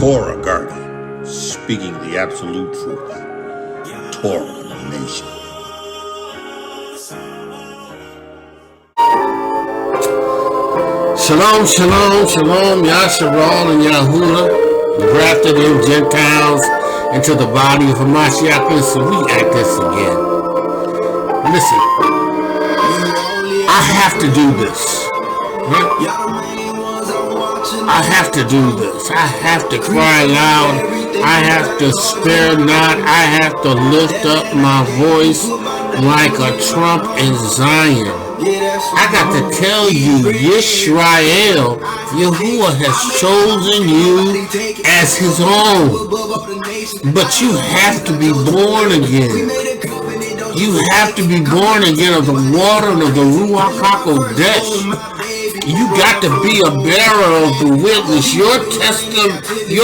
Torah guardian, speaking the absolute truth. Torah nation. Shalom, shalom, shalom, Yashar'El and Yahudah, grafted in Gentiles into the body of Hamashiach. Listen, we at this again. Listen, I have to do this. I have to do this. I have to cry loud. I have to spare not. I have to lift up my voice like a trump in Zion. I got to tell you, Yashar'El, Yahudah has chosen you as his own. But you have to be born again. You have to be born again of the water and of the Ruach HaKodesh. You got to be a bearer of the witness. Your testimony,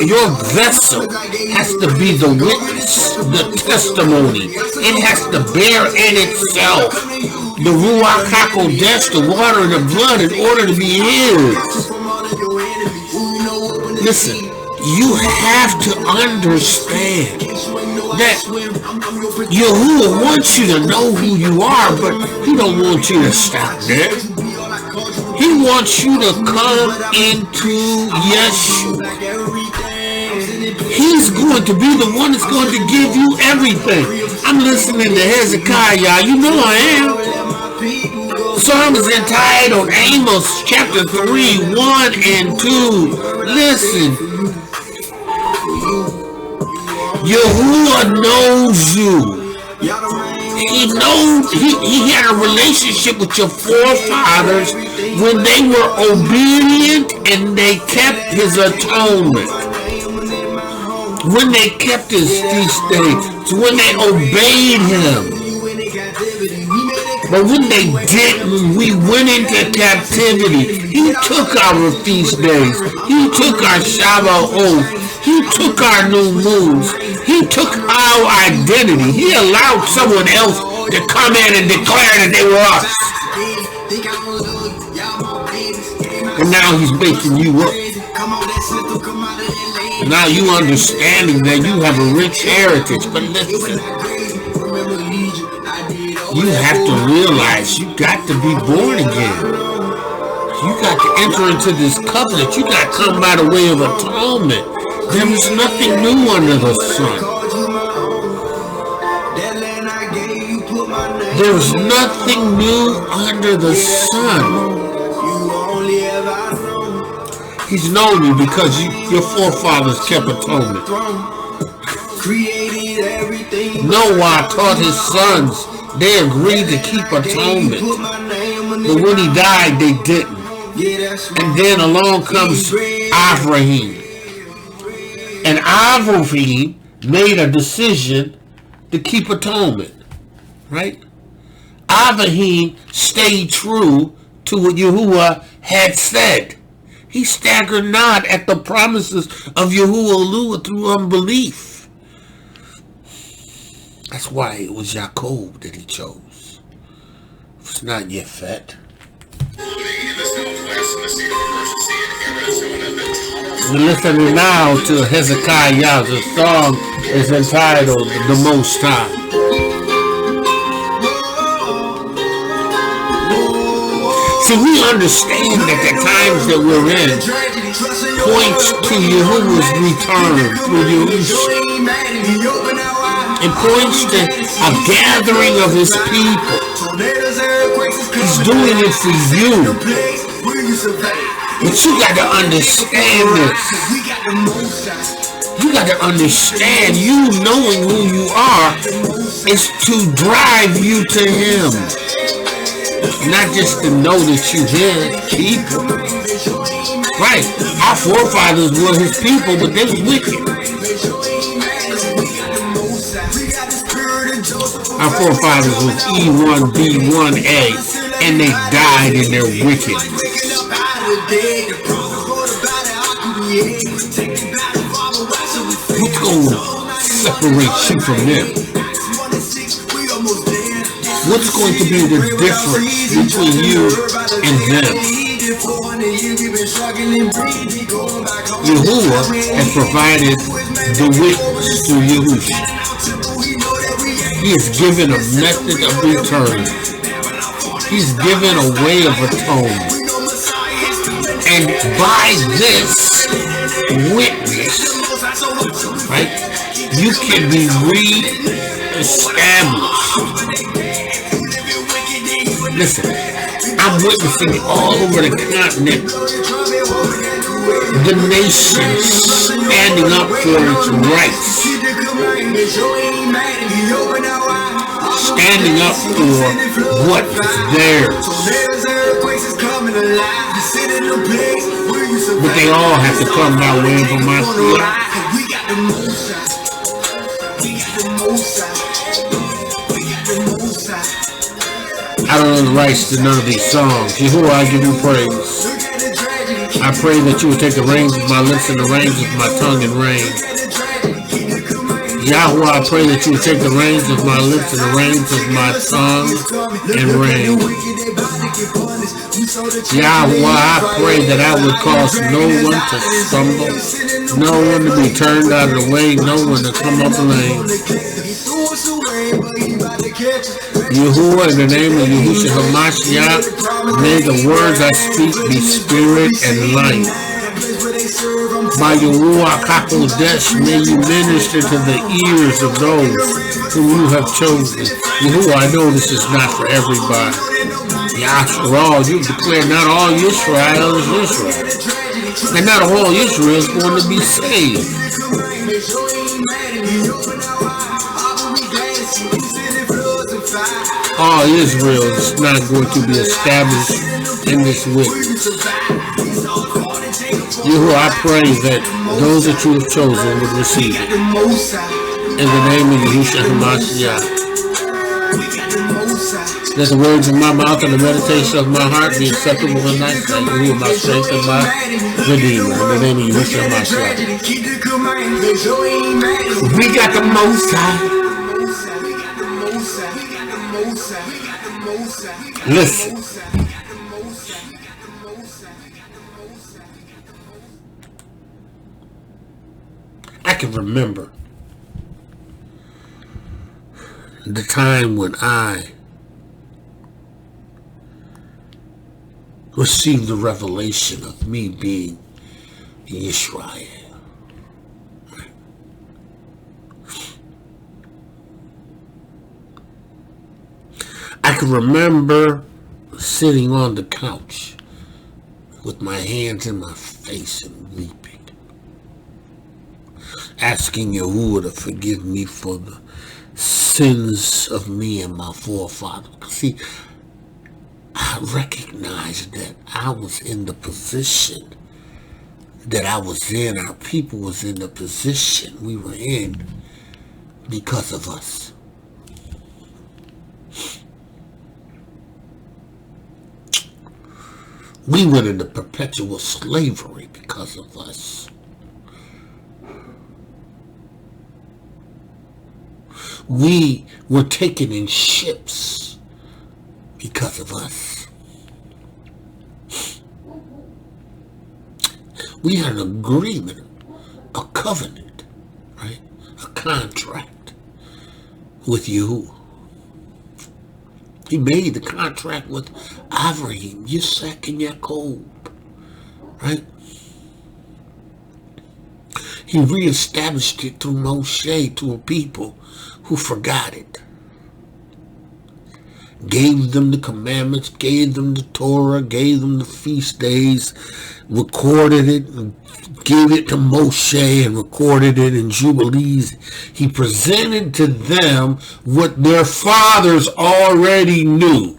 your vessel has to be the witness, the testimony. It has to bear in itself the Ruach HaKodesh, the water and the blood, in order to be his. Listen, you have to understand that Yahudah wants you to know who you are, but he don't want you to stop there. He wants you to come into Yeshua. He's going to be the one that's going to give you everything. I'm listening to Hezekiah. You know I am. The psalm is entitled Amos chapter 3, 1 and 2. Listen. Yahudah knows you. He knows he had a relationship with your forefathers when they were obedient and they kept his atonement. When they kept his feast days, when they obeyed him. But when they didn't, we went into captivity. He took our feast days. He took our Shabbat oath. He took our new moons. He took our identity. He allowed someone else to come in and declare that they were us. And now he's making you up. Now you understanding that you have a rich heritage. But listen, you have to realize you got to be born again. You got to enter into this covenant. You got to come by the way of atonement. There is nothing new under the sun. There is nothing new under the sun. He's known you because your forefathers kept atonement. Noah taught his sons. They agreed to keep atonement. But when he died, they didn't. And then along comes Abraham. And Avraham made a decision to keep atonement, right? Avraham stayed true to what Yahudah had said. He staggered not at the promises of Yahudah through unbelief. That's why it was Yaakov that he chose. It's not Yefet. We're listening now to Hezekiah. The song is entitled The Most High. See, we understand that the times that we're in points to Yahuwah's return through Yahusha. It points to a gathering of his people. He's doing it for you. But you got to understand this. You got to understand, you knowing who you are is to drive you to him. Not just to know that you had people. Right. Our forefathers were his people, but they were wicked. Our forefathers was E1B1A, and they died in their wickedness. What's going to separate you from them? What's going to be the difference between you and them? Yahudah has provided the witness through Yahusha. He has given a method of return. He's given a way of atonement. And by this witness, right, you can be re-established. Listen, I'm witnessing all over the continent, the nation standing up for its rights, standing up for what is theirs. But they all have to come by way of Hamashiach. I don't know the rights to none of these songs. Yahudah, I give you praise. I pray that you would take the reins of my lips and the reins of my tongue and reign. Yahudah, I pray that you would take the reins of my lips and the reins of my tongue and reign. Yahudah, I pray that I would cause no one to stumble, no one to be turned out of the way, no one to come up lame. Yahudah, in the name of Yahusha Ha'Mashiach, may the words I speak be spirit and life. By your Ruach HaKodesh, may you minister to the ears of those whom you have chosen. Yahudah, I know this is not for everybody. Yashar'El, you declare not all Israel is Israel. And not all Israel is going to be saved. All Israel is not going to be established in this witness. Yahudah, I pray that those that you have chosen would receive it. In the name of Yahusha Ha'Mashiach. Let the words of my mouth and the meditation of my heart be acceptable in thy sight. Yahudah, my strength and my Redeemer. In the name of Yahusha Ha'Mashiach. We got the Most High. Listen. I can remember the time when I received the revelation of me being Israel. I can remember sitting on the couch with my hands in my face and weeping, asking Yahudah to forgive me for the sins of me and my forefathers. See, I recognized that I was in the position that I was in, our people was in the position we were in because of us. We went into perpetual slavery because of us. We were taken in ships because of us. We had an agreement, a covenant, right? A contract with you. He made the contract with Amein, Yitzhak, and Yaakov, right? He reestablished it through Moshe to a people who forgot it. Gave them the commandments, gave them the Torah, gave them the feast days, recorded it, and gave it to Moshe and recorded it in Jubilees. He presented to them what their fathers already knew,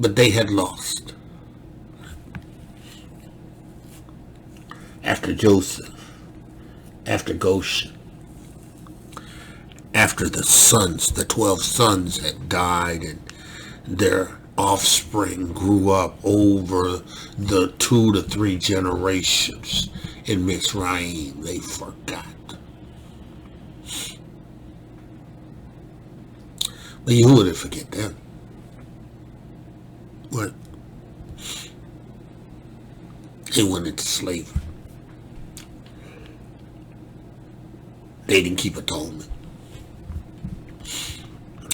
but they had lost. After Joseph, after Goshen, after the sons, the 12 sons had died and their offspring grew up over the 2 to 3 generations in Mitzrayim, they forgot. But Yahudah didn't forget them. What? They went into slavery. They didn't keep atonement.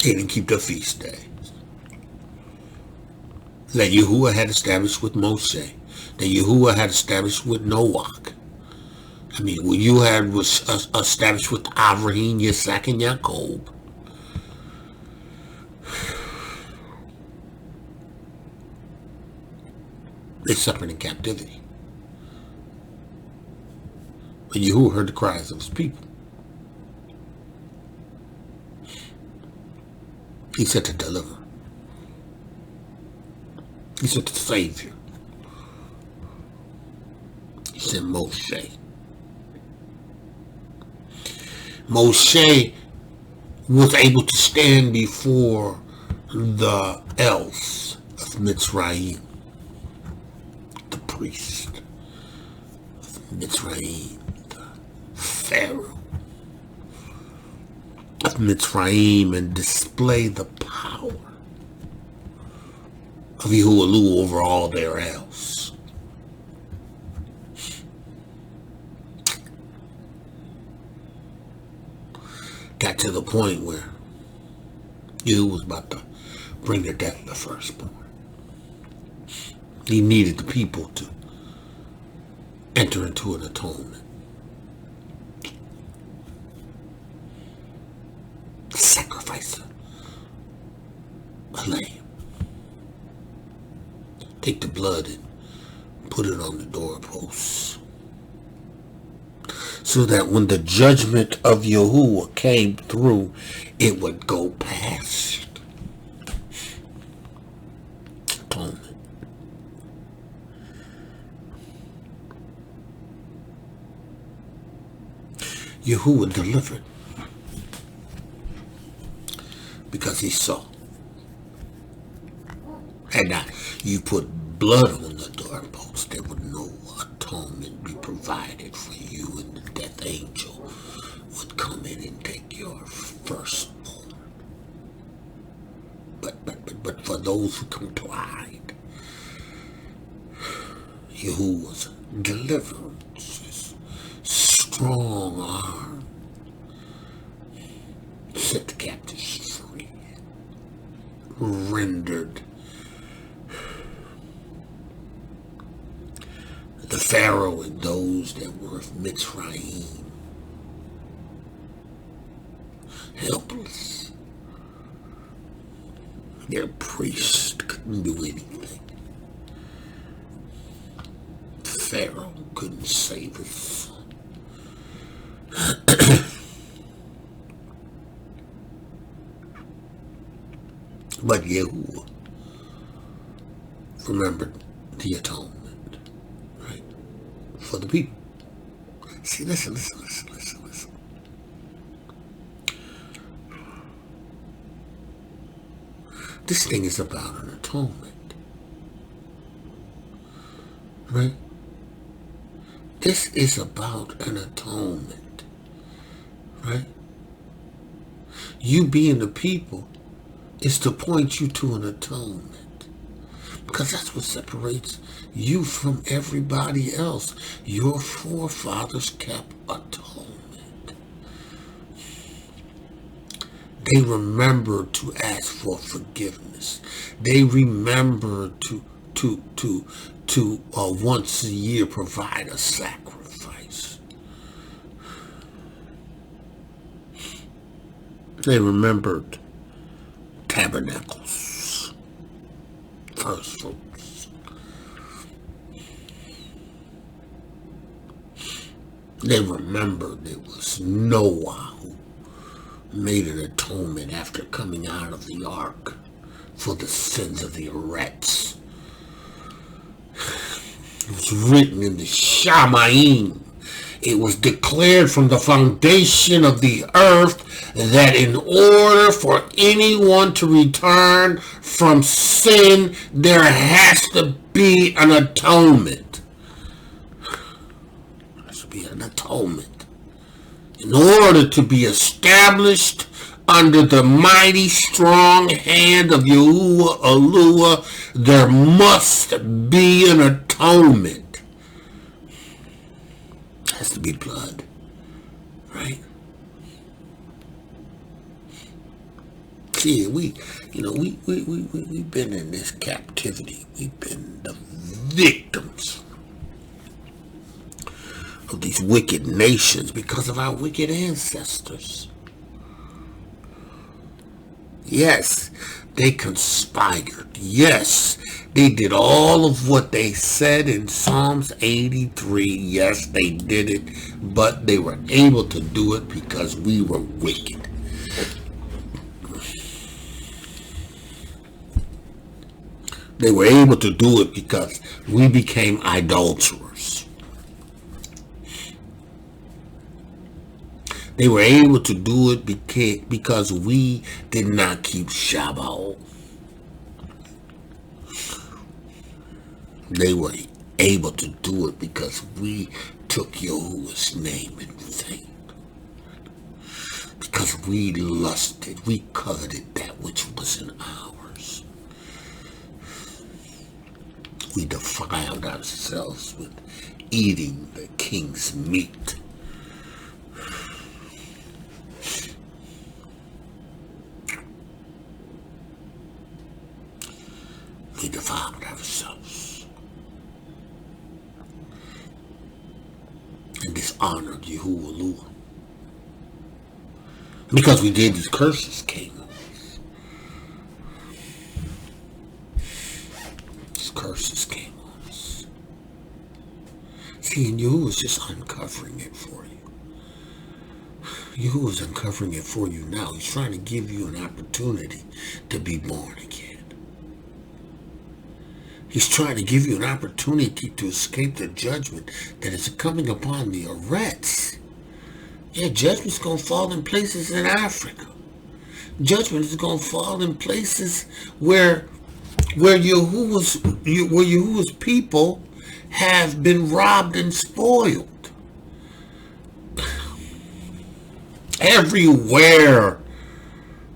They didn't keep the feast days that Yahudah had established with Moshe, that Yahudah had established with Noah. I mean, what you had was established with Avraham, Yitzhak, and Yaakov. They suffered in captivity. But Yahudah heard the cries of his people. He said to deliver. He said to Savior. He said Moshe. Moshe was able to stand before the Els of Mitzrayim, the priest of Mitzrayim, the Pharaoh of Mitzrayim, and display the power of Yahudah over all their else. Got to the point where Yahudah was about to bring the death of the firstborn. He needed the people to enter into an atonement. Sacrifice a lamb. Take the blood and put it on the doorposts, so that when the judgment of Yahudah came through, it would go past. Atonement. Yahudah delivered because he saw. And now you put blood on the doorpost, there would no atonement be provided for you, and the death angel would come in and take your firstborn. But for those who complied, Yahuwah's deliverance, his strong arm, set the captives free, rendered the Pharaoh and those that were of Mitzrayim helpless. Their priest couldn't do anything. Pharaoh couldn't save his son. But Yahudah remembered the atonement. For the people. See, listen. This thing is about an atonement. Right? This is about an atonement. Right? You being the people is to point you to an atonement. Because that's what separates you from everybody else. Your forefathers kept atonement. They remembered to ask for forgiveness. They remembered to once a year provide a sacrifice. They remembered tabernacles, first fruits. They remembered it was Noah who made an atonement after coming out of the ark for the sins of the Eretz. It was written in the Shamayim. It was declared from the foundation of the earth that in order for anyone to return from sin, there has to be an atonement. There has to be an atonement. In order to be established under the mighty strong hand of Yahudah, there must be an atonement. has to be blood, right? See, we've been in this captivity. We've been the victims of these wicked nations because of our wicked ancestors. Yes, they conspired. Yes, they did all of what they said in Psalms 83. Yes, they did it, but they were able to do it because we were wicked. They were able to do it because we became idolaters. They were able to do it because we did not keep Shabbat. They were able to do it because we took Yahuwah's name in vain. Because we lusted, we coveted that which wasn't ours. We defiled ourselves with eating the king's meat. We defiled ourselves and dishonored Yahuwah. Because we did, these curses came on us. These curses came on us. See, and Yahuwah's just uncovering it for you. Yahuwah's uncovering it for you now. He's trying to give you an opportunity to be born again. He's trying to give you an opportunity to escape the judgment that is coming upon the Arets. Yeah, judgment's going to fall in places in Africa. Judgment is going to fall in places where Yahuwah's people have been robbed and spoiled. Everywhere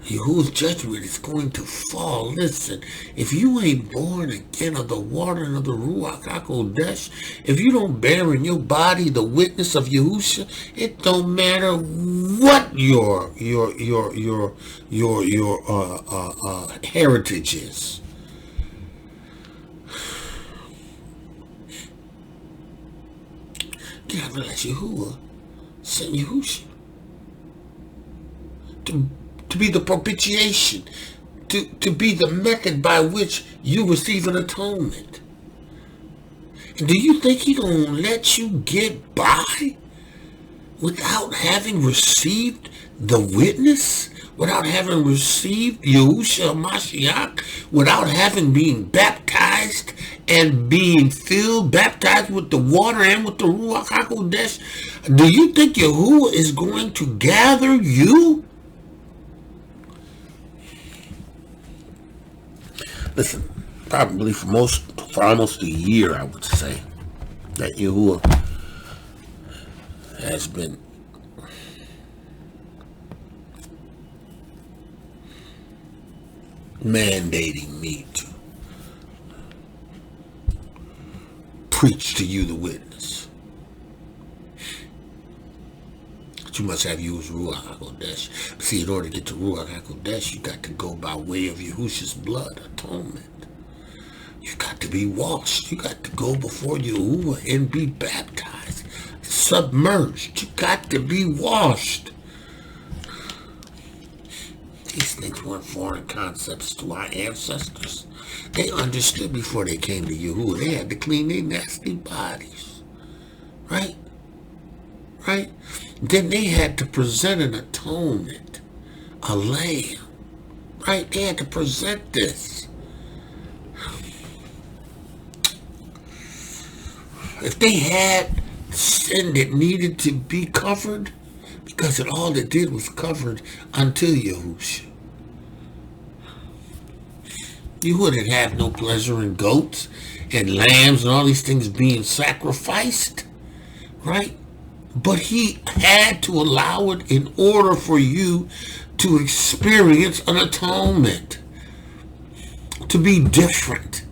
Yahuwah's judgment is going to fall. Listen, if you ain't born again of the water and of the Ruach HaKodesh, if you don't bear in your body the witness of Yahusha, it don't matter what your heritage is. You gotta realize Yahuwah sent Yahusha to be the propitiation, to be the method by which you receive an atonement. And do you think he gonna let you get by without having received the witness, without having received Yahusha Ha'Mashiach, without having been baptized and being baptized with the water and with the Ruach HaKodesh? Do you think Yahuwah is going to gather you? Listen, probably for almost a year, I would say, that Yahuwah has been mandating me to preach to you the witness. But you must have used Ruach HaKodesh. See, in order to get to Ruach HaKodesh, you got to go by way of Yahusha's blood, atonement. You got to be washed. You got to go before Yahuwah and be baptized, submerged. You got to be washed. These things weren't foreign concepts to our ancestors. They understood before they came to Yahuwah. They had to clean their nasty bodies. Right? Right? Then they had to present an atonement, a lamb. Right? They had to present this. If they had sin that needed to be covered, because all it did was covered until Yahusha. You wouldn't have no pleasure in goats and lambs and all these things being sacrificed, right? But he had to allow it in order for you to experience an atonement, to be different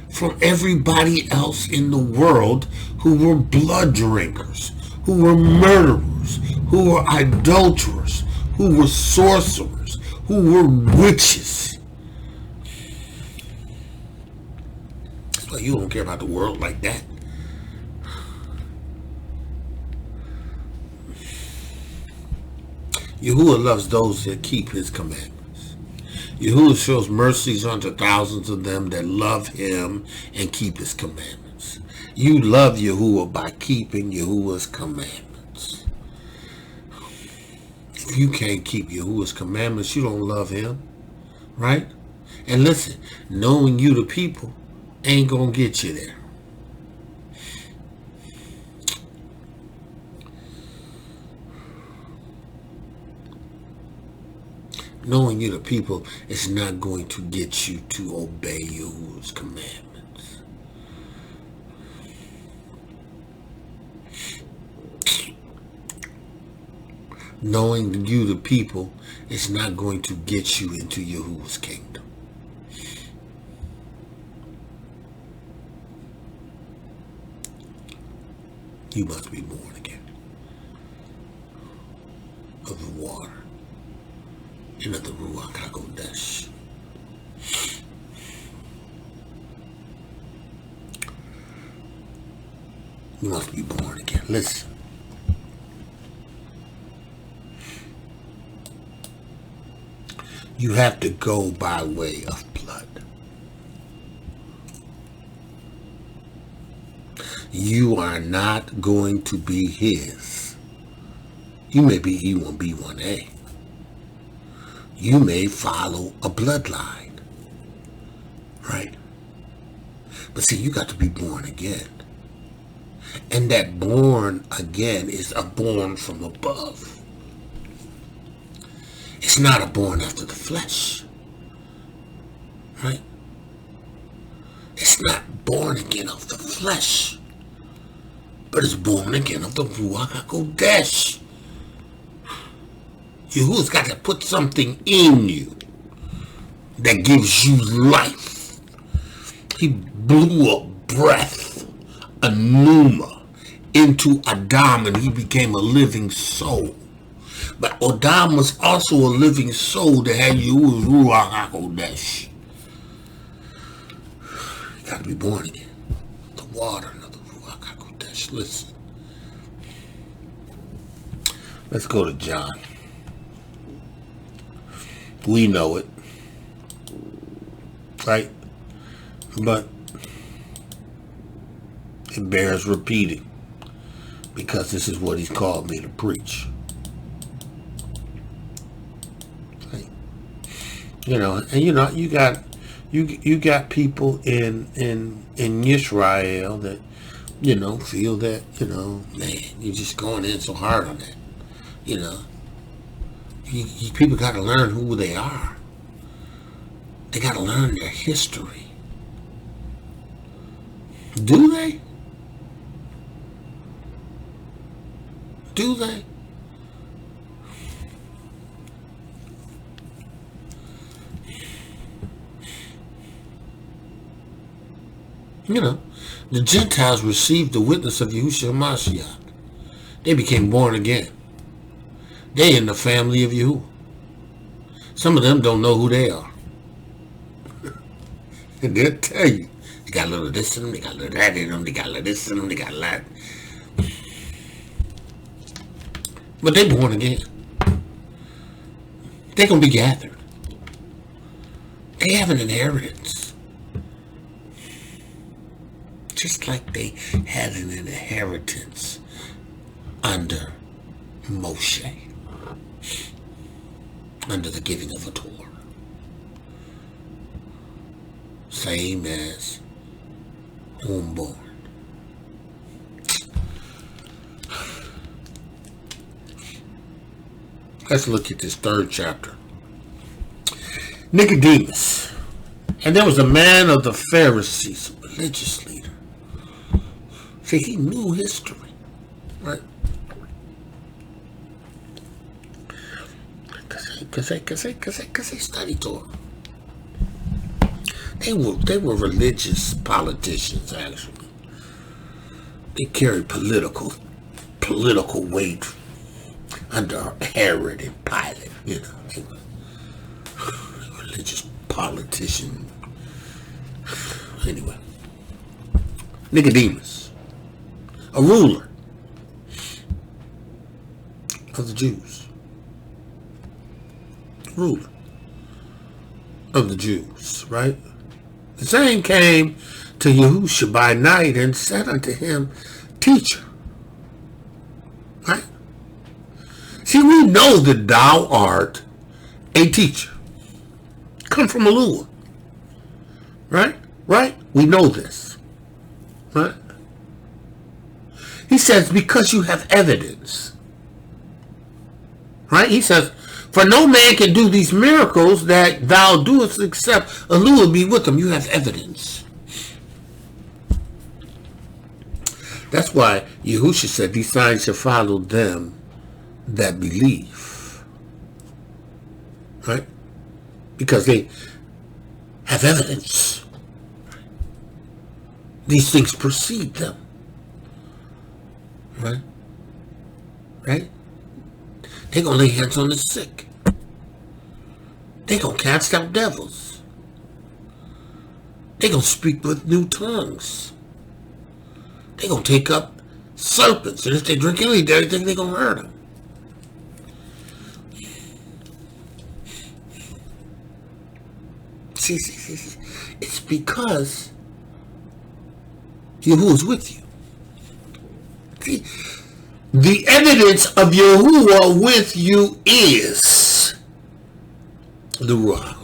from everybody else in the world who were blood drinkers, who were murderers, who were adulterers, who were sorcerers, who were witches. That's why you don't care about the world like that. Yahudah loves those that keep his commandments. Yahudah shows mercies unto thousands of them that love him and keep his commandments. You love Yahudah by keeping Yahuwah's commandments. If you can't keep Yahuwah's commandments, you don't love him, right? And listen, knowing you the people ain't gonna get you there. Knowing you the people is not going to get you to obey Yahuwah's commandments. Knowing you the people is not going to get you into Yahuwah's kingdom. You must be born again of the water and of the Ruach HaKodesh. You must be born again. Listen. You have to go by way of blood. You are not going to be his. You may be E1, B1A. You may follow a bloodline, right? But see, you got to be born again. And that born again is a born from above. It's not a born after the flesh, right? It's not born again of the flesh, but it's born again of the Ruach HaKodesh. Yahuwah's got to put something in you that gives you life. He blew a breath, a pneuma, into Adam, and he became a living soul. But Adam was also a living soul that had Yahuwah's Ruach HaKodesh. You got to be born again. The water and the Ruach HaKodesh. Listen. Let's go to John. We know it, right? But it bears repeating because this is what he's called me to preach. Right? You know, and you know, you got people in Yisrael that, you know, feel that, you know, man, you're just going in so hard on that, you know. People got to learn who they are. They got to learn their history. Do they? Do they? You know, the Gentiles received the witness of Yahushua Ha'Mashiach. They became born again. They in the family of Yahudah. Some of them don't know who they are. And they'll tell you. They got a little this in them, they got a little that in them, they got a little this in them, they got a lot. But they born again. They're going to be gathered. They have an inheritance. Just like they had an inheritance under Moshe. Under the giving of a Torah. Same as homeborn. Let's look at this third chapter. Niqodiymon. And there was a man of the Pharisees, a religious leader. See, he knew history, right? Because they studied Torah. They were religious politicians, actually. They carried political political weight under Herod and Pilate, you know. They were religious politician. Anyway, Niqodiymon, a ruler of the Jews. Ruler of the Jews, right? The same came to Yahusha by night and said unto him, Teacher. Right? See, we know that thou art a teacher. Come from Eloah. Right? Right? We know this. Right? He says, because you have evidence. Right? He says, for no man can do these miracles that thou doest except Eloah be with them. You have evidence. That's why Yahusha said, these signs shall follow them that believe. Right? Because they have evidence. These things precede them. Right? Right? They're going to lay hands on the sick. They're going to cast out devils. They're going to speak with new tongues. They're going to take up serpents. And if they drink any dirty thing, they're going to hurt them. See, it's because Yahuwah is with you. See, the evidence of Yahuwah with you is the Ruach.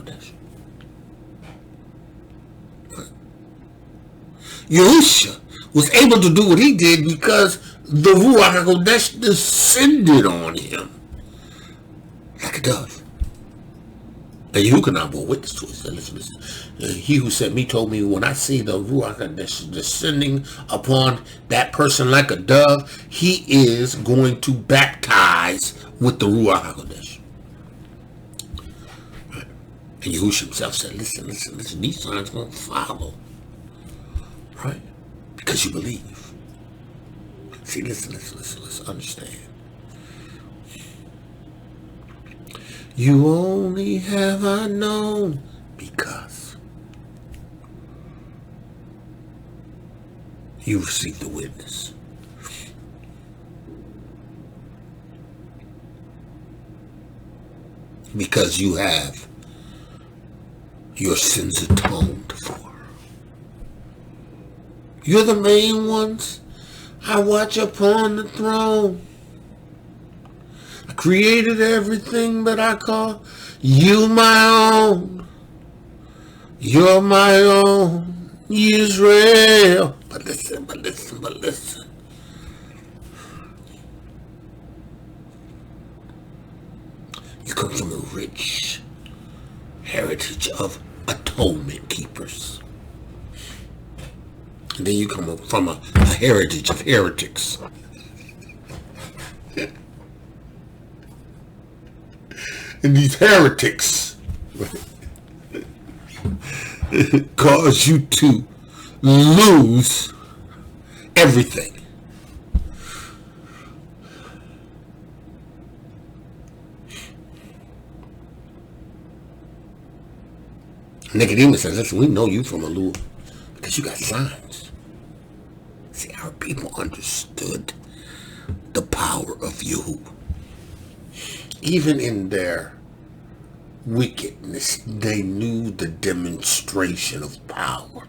Yahusha was able to do what he did because the Ruach HaKodesh descended on him like a dove. And YOCHANON bore witness to it. Said, listen. He who sent me told me, when I see the Ruach HaKodesh descending upon that person like a dove, he is going to baptize with the Ruach HaKodesh. Right. And Yahusha himself said, listen, these signs won't follow. Right? Because you believe. See, listen, understand. You only have I known because you received the witness. Because you have your sins atoned for. You're the main ones I watch upon the throne. I created everything that I call you my own. You're my own, Israel. But listen. You come from a rich heritage of atonement keepers. And then you come from a heritage of heretics. And these heretics cause you to lose everything. Niqodiymon says, listen, we know you from Eloah because you got signs. See, our people understood the power of Yahuwah. Even in their wickedness, they knew the demonstration of power.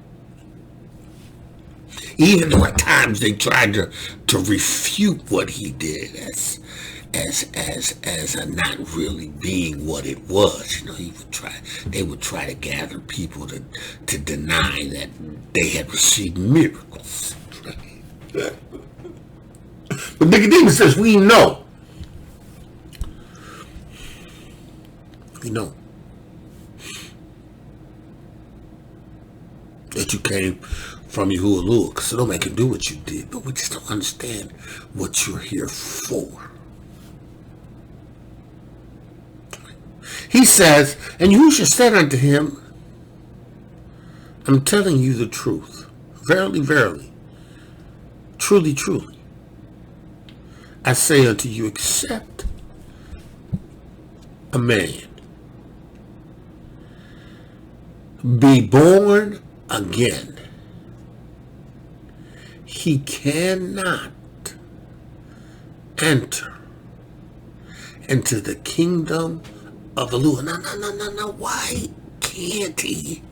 Even though at times they tried to refute what he did as a not really being what it was. You know, they would try to gather people to deny that they had received miracles. But Niqodiymon says, we know. We know that you came from Yahuwah, because no man can do what you did, but we just don't understand what you're here for. He says, and Yahusha said unto him, I'm telling you the truth. Verily, verily. Truly, truly. I say unto you, except a man be born again, he cannot enter into the kingdom of Elohiym. No. Why can't he?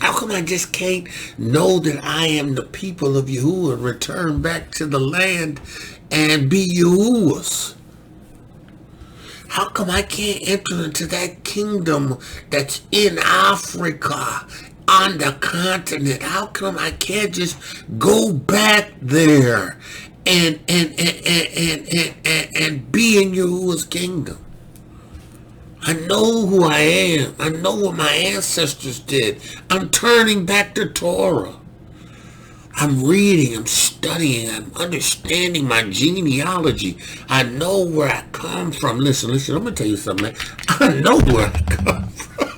How come I just can't know that I am the people of Yahudah, return back to the land and be Yahuwah's? How come I can't enter into that kingdom that's in Africa, on the continent? How come I can't just go back there and be in Yahuwah's kingdom? I know who I am. I know what my ancestors did. I'm turning back to Torah. I'm reading, I'm studying, I'm understanding my genealogy. I know where I come from. Listen, I'm going to tell you something, man. I know where I come from.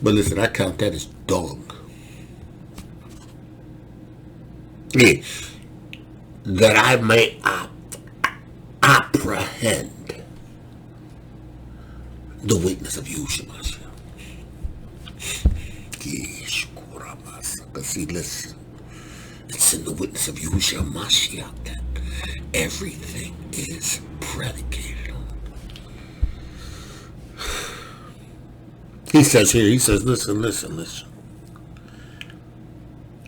But listen, I count that as dung. Yeah. That I may apprehend the witness of Yahushua Ha'Mashiach. See, listen, it's in the witness of Yahushua Ha'Mashiach that everything is predicated on. He says here, listen.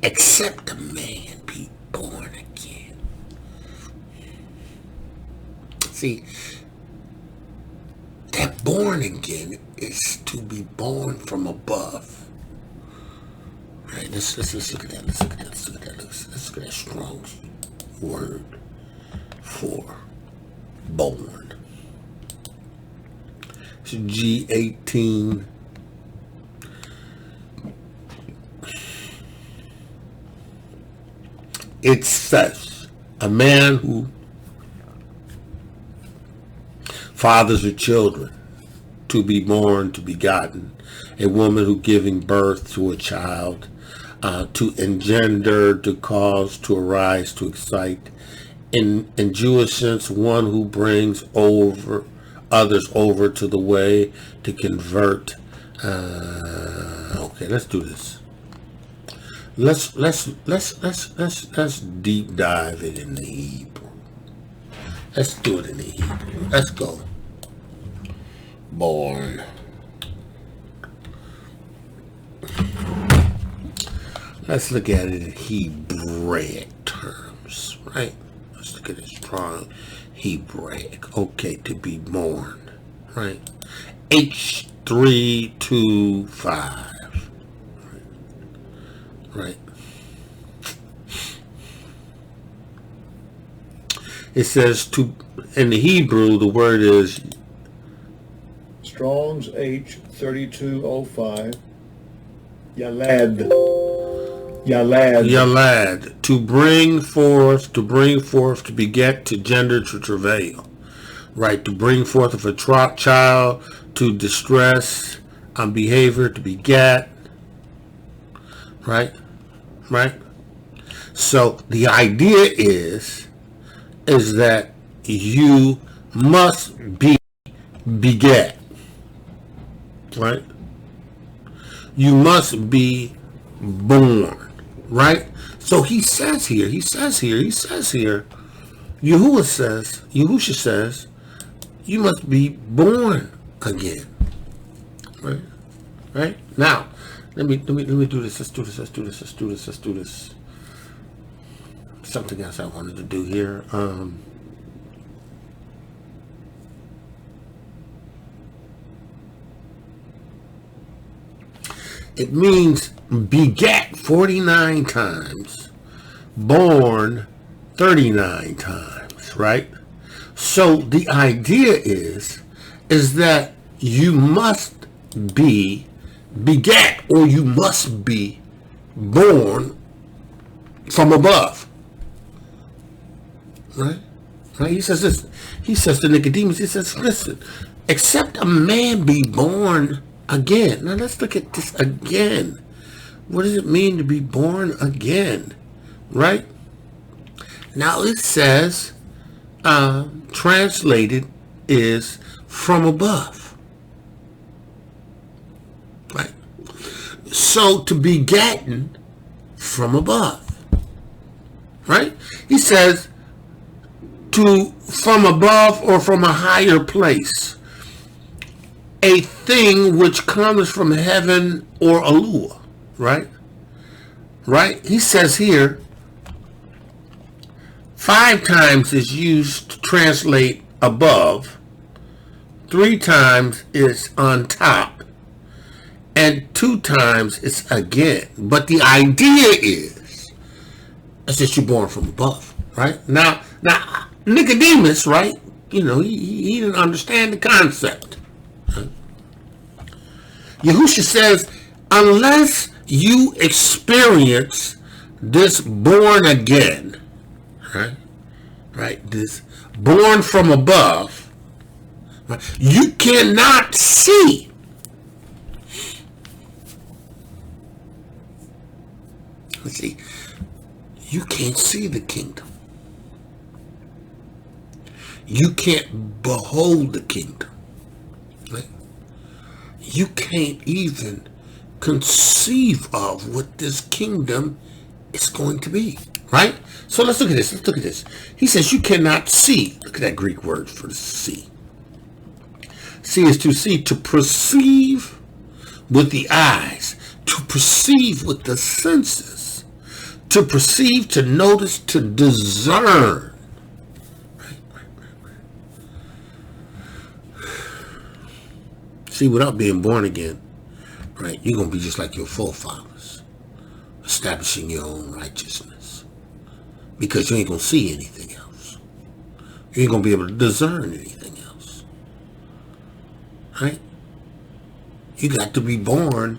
Except a man be born again. See, that born again is to be born from above. Right, let's look at that. Let's look at that strong word for born. It's G18. It says, a man who fathers her children, to be born, to be begotten, a woman who giving birth to a child, to engender, to cause, to arise, to excite. In Jewish sense, one who brings others over to the way, to convert. Okay, let's do this. Let's deep dive it in the Hebrew. Let's do it in the Hebrew. Let's go. Born. Let's look at it in Hebraic terms, right? Let's look at it strong Hebraic. Okay, to be born, right? H325. Right. It says to, in the Hebrew, the word is Strong's H3205. Yalad. To bring forth, to beget, to gender, to travail. Right, to bring forth of a child, to distress, behavior, to beget. Right. So the idea is that you must be beget. Right? You must be born. Right? So he says here, Yahusha says, you must be born again. Right? Now, let me do this. Let's do this. Something else I wanted to do here. It means begat 49 times, born 39 times, right? So the idea is that you must be begat, or you must be born from above. Right? He says this. He says to Niqodiymon, he says, listen, except a man be born again. Now let's look at this again. What does it mean to be born again? right? Now it says, translated is from above, right? So to be begotten from above, right? He says from above or from a higher place, a thing which comes from heaven or Alua, right? Right? He says here, 5 times is used to translate above, 3 times is on top, and 2 times is again. But the idea is, it's that you're born from above, right? Now Niqodiymon, right? You know, he didn't understand the concept. Right? Yahusha says, unless you experience this born again, right? This born from above, right? You cannot see. Let's see. You can't see the kingdom. You can't behold the kingdom. Right? You can't even conceive of what this kingdom is going to be. Right? So let's look at this. Let's look at this. He says you cannot see. Look at that Greek word for the see. See is to see, to perceive with the eyes, to perceive with the senses, to perceive, to notice, to discern. See, without being born again, right, you're going to be just like your forefathers, establishing your own righteousness, because you ain't going to see anything else. You ain't going to be able to discern anything else, right? You got to be born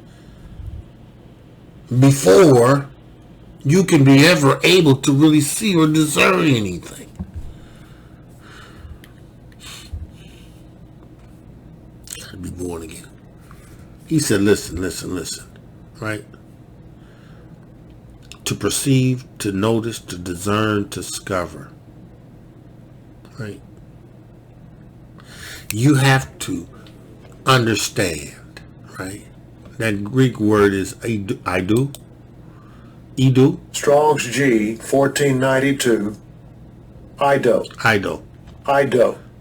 before you can be ever able to really see or discern anything. Be born again. He said, listen, right? To perceive, to notice, to discern, to discover, right? You have to understand, right? That Greek word is idu. Strong's G 1492. Ido.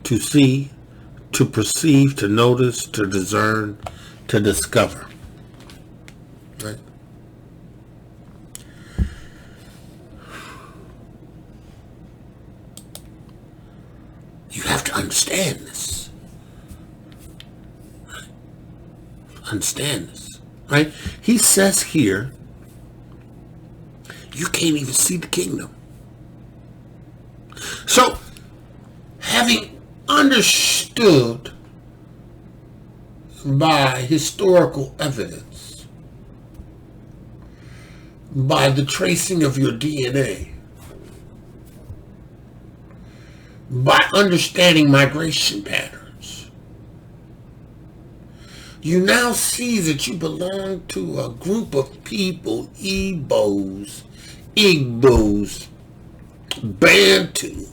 To see, to perceive, to notice, to discern, to discover. Right? You have to understand this. Right? Understand this. Right? He says here, you can't even see the kingdom. So, having understood by historical evidence, by the tracing of your DNA, by understanding migration patterns, you now see that you belong to a group of people, Igbos, Bantu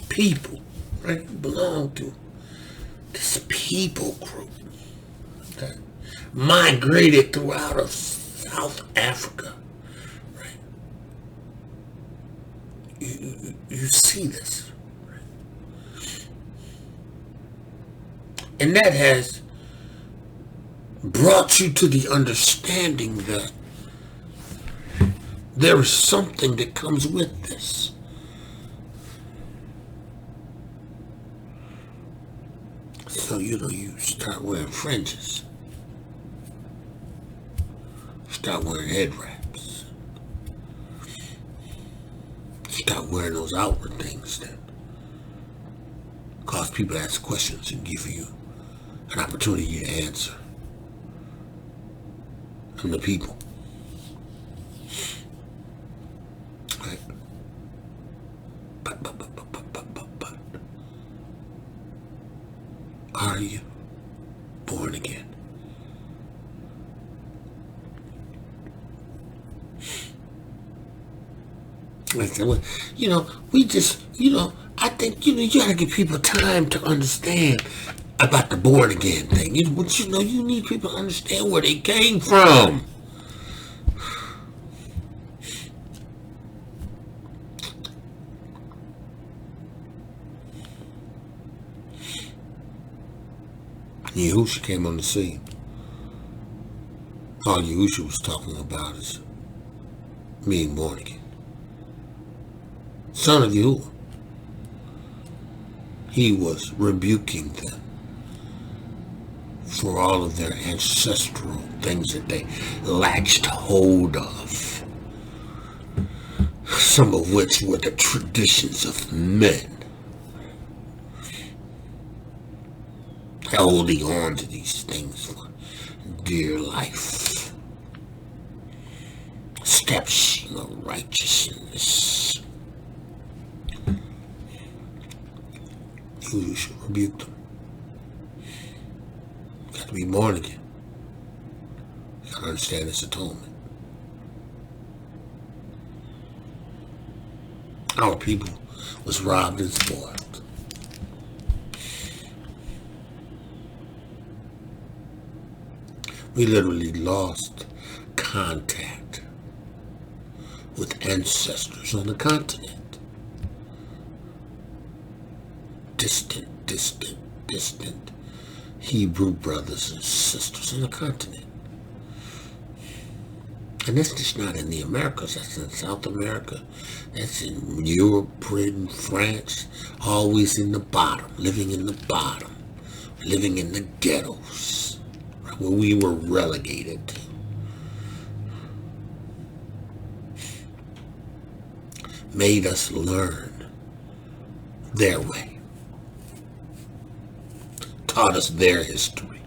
people, right? You belong to this people group that migrated throughout of South Africa, right? You see this, right? And that has brought you to the understanding that there is something that comes with this. So, you start wearing fringes. Start wearing head wraps. Start wearing those outward things that cause people to ask questions and give you an opportunity to answer from the people. Right? But. Are you born again? I said, well, we just, I think, you gotta give people time to understand about the born again thing. But you need people to understand where they came from. Yahusha came on the scene. All Yahusha was talking about is being born again. Son of Yahudah. He was rebuking them for all of their ancestral things that they latched hold of, some of which were the traditions of men, holding on to these things for dear life, establishing a righteousness. You should rebuke them. You got to be born again. You got to understand this atonement. Our people was robbed and spoiled. We literally lost contact with ancestors on the continent. Distant Hebrew brothers and sisters on the continent. And that's just not in the Americas, that's in South America, that's in Europe, Britain, France, always in the bottom, living in the bottom, living in the ghettos, right, where we were relegated to. Made us learn their way. Taught us their history.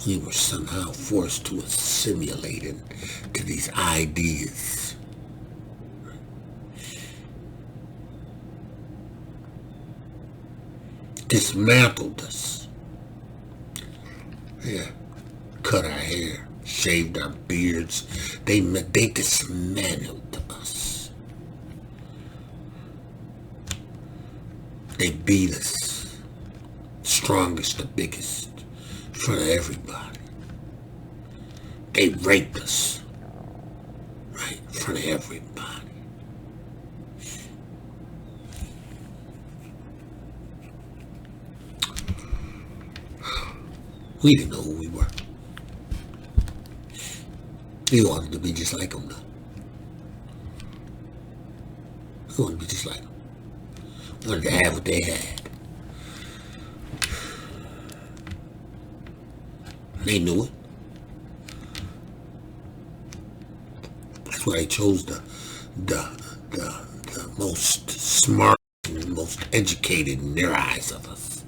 We were somehow forced to assimilate into these ideas. Dismantled us. Yeah. Cut our hair, shaved our beards. They dismantled us. They beat us. Strongest, the biggest, in front of everybody. They raped us, right, in front of everybody. We didn't know who we were. We wanted to be just like them, though. We wanted to be just like them. We wanted to have what they had. They knew it. That's why they chose the most smart and most educated in their eyes of us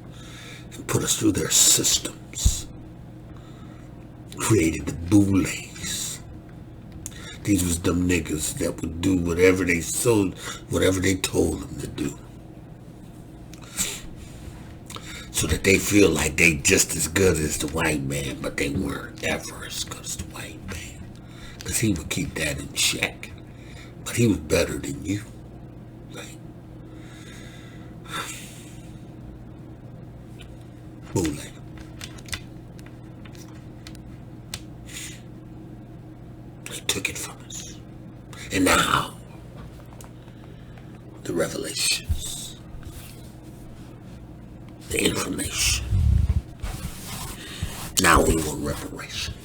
and put us through their systems. Created the boulets. These was them niggas that would do whatever they told them to do. So that they feel like they just as good as the white man, but they weren't ever as good as the white man. Because he would keep that in check. But he was better than you. Right? Boule. They took it from us. And now, the revelations. The information. Now we want reparations.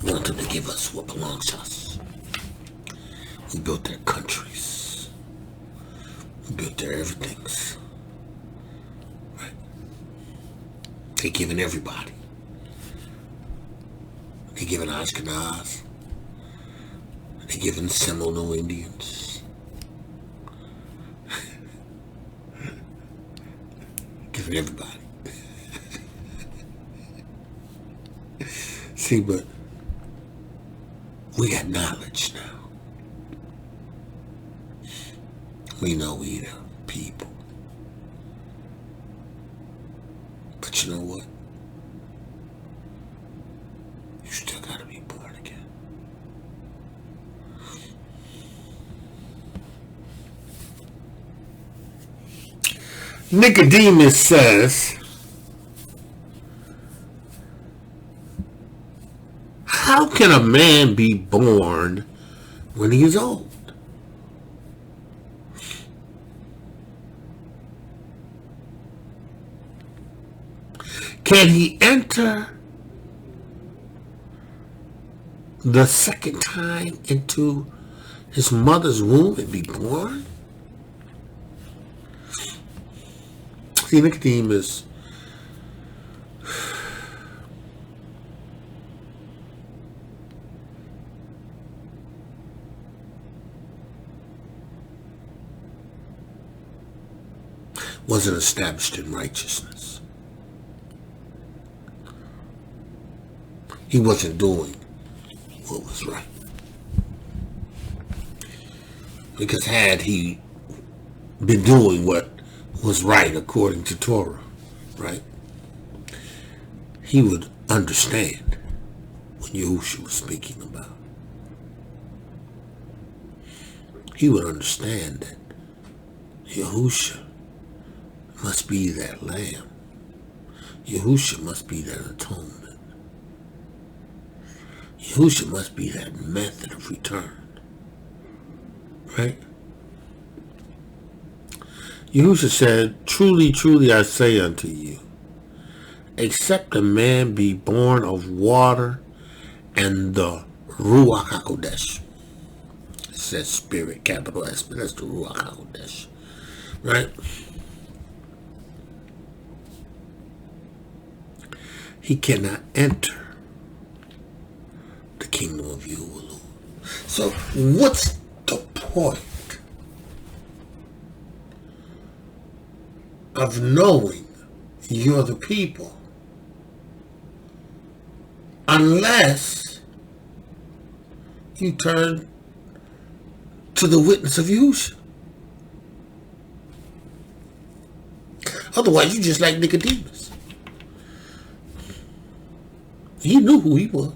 We want them to give us what belongs to us. We built their countries. We built their everythings. Right? They giving everybody. They giving Ashkenaz. They giving Seminole Indians. Giving everybody. See, but we got knowledge now. We know we the people. But you know what? You still gotta be born again. Niqodiymon says, how can a man be born when he is old? Can he enter the second time into his mother's womb and be born? See, Niqodiymon wasn't established in righteousness. He wasn't doing what was right. Because had he been doing what was right according to Torah, right, he would understand what Yahusha was speaking about. He would understand that Yahusha must be that lamb. Yahusha must be that atonement. Yahusha must be that method of return. Right? Yahusha said, truly, truly I say unto you, except a man be born of water and the Ruach HaKodesh. It says spirit, capital S, but that's the Ruach HaKodesh. Right? He cannot enter the kingdom of Yahudah. So what's the point of knowing you're the people unless you turn to the witness of Yahusha? Otherwise, you just like Niqodiymon. He knew who he was.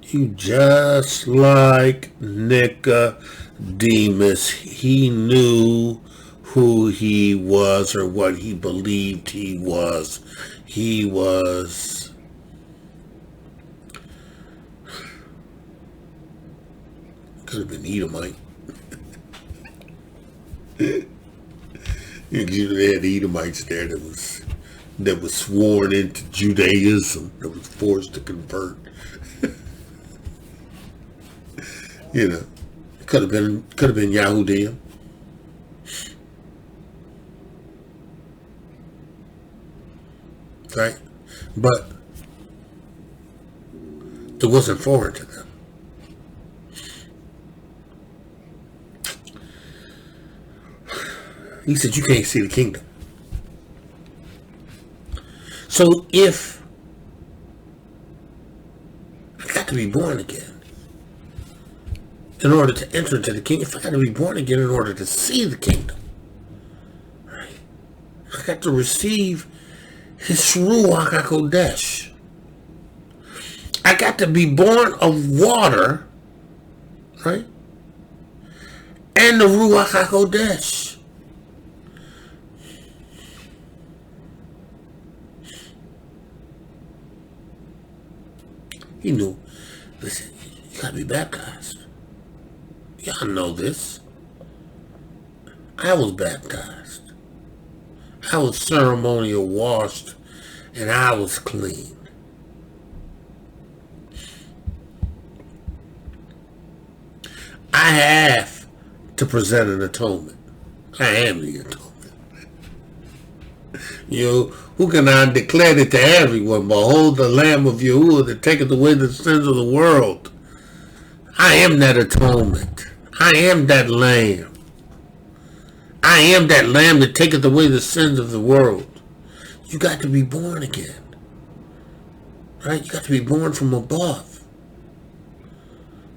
You just like Niqodiymon. He knew who he was or what he believed he was. He was could have been Edomite. They had Edomites there that was sworn into Judaism, that was forced to convert. You know, could have been Yahudiym. Right? But it wasn't foreign to them. He said, you can't see the kingdom. So if I got to be born again in order to enter into the kingdom, if I got to be born again in order to see the kingdom, right? I got to receive his Ruach HaKodesh. I got to be born of water, right? And the Ruach HaKodesh. He knew, listen, you gotta be baptized. Y'all know this. I was baptized. I was ceremonial washed, and I was clean. I have to present an atonement. I am the atonement. You know, who can I declare it to everyone? Behold the Lamb of Yahudah that taketh away the sins of the world. I am that atonement. I am that Lamb. I am that Lamb that taketh away the sins of the world. You got to be born again. Right? You got to be born from above.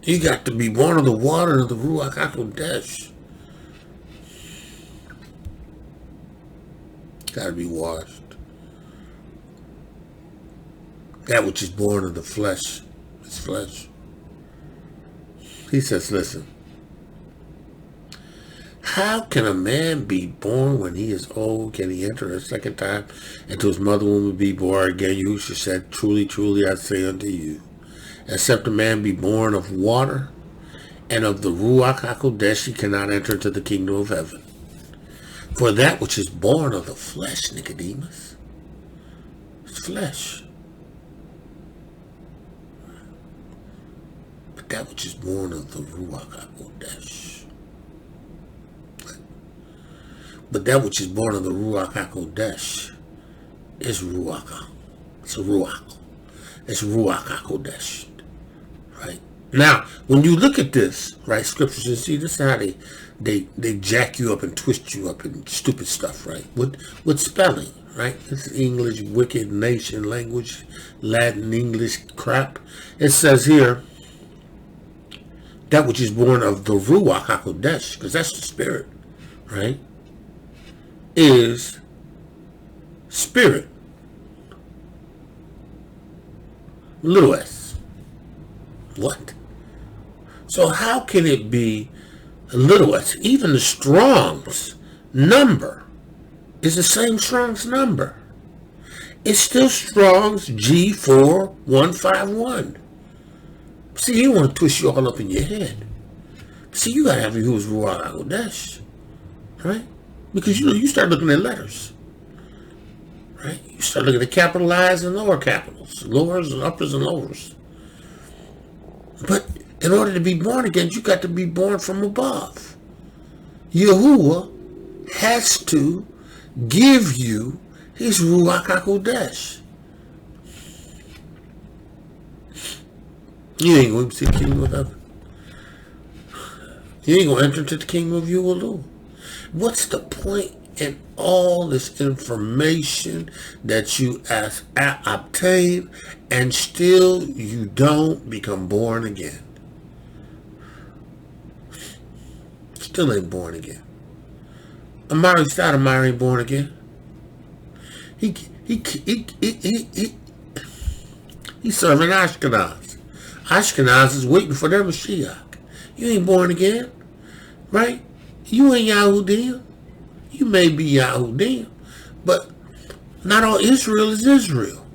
You got to be born of the water of the Ruach HaKodesh. Got to be washed. That which is born of the flesh is flesh. He says, listen, How can a man be born when he is old? Can he enter a second time into his mother womb and be born again? Yahushua said, truly, truly, I say unto you, except a man be born of water and of the Ruach HaKodesh, he cannot enter into the kingdom of heaven. For that which is born of the flesh, Niqodiymon, is flesh. But that which is born of the Ruach HaKodesh. But that which is born of the Ruach HaKodesh is Ruach. It's a Ruach. It's Ruach HaKodesh. Right? Now, when you look at this, right, scriptures, you see this is how they jack you up and twist you up and stupid stuff, right? With spelling, right? This is English, wicked nation language, Latin, English crap. It says here, that which is born of the Ruach HaKodesh, because that's the spirit, right? Is spirit. Little s. What? So how can it be little s? Even the Strong's number is the same Strong's number. It's still Strong's G4151. See, you want to twist you all up in your head. See, you got to have who's Ruach HaKodesh, right? Because, you start looking at letters, right? You start looking at capitalized and lower capitals, lowers and uppers and lowers. But in order to be born again, you got to be born from above. Yahuwah has to give you his Ruach HaKodesh. You ain't going to see the kingdom of heaven. You ain't going to enter into the kingdom of Yahudah. What's the point in all this information that you obtain and still you don't become born again? Still ain't born again. Amein ain't born again. He's serving Ashkenaz. Ashkenaz is waiting for their Mashiach. You ain't born again, right? You ain't Yahudiym. You may be Yahudiym, but not all Israel is Israel.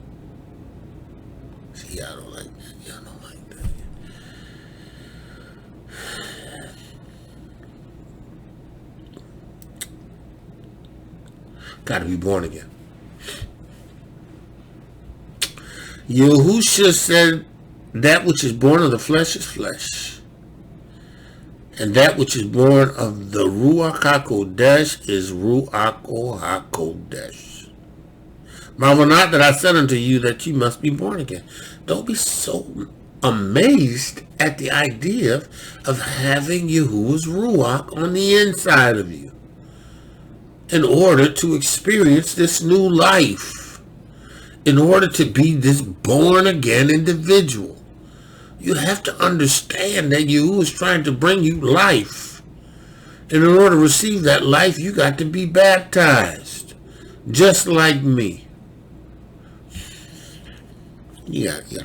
See, y'all don't like that. Y'all don't like that. Got to be born again. Yahusha said, that which is born of the flesh is flesh. And that which is born of the Ruach HaKodesh is Ruach HaKodesh. Marvel not that I said unto you that you must be born again. Don't be so amazed at the idea of having Yahuwah's Ruach on the inside of you in order to experience this new life, in order to be this born again individual. You have to understand that Yahuwah is trying to bring you life. And in order to receive that life, you got to be baptized. Just like me. You got to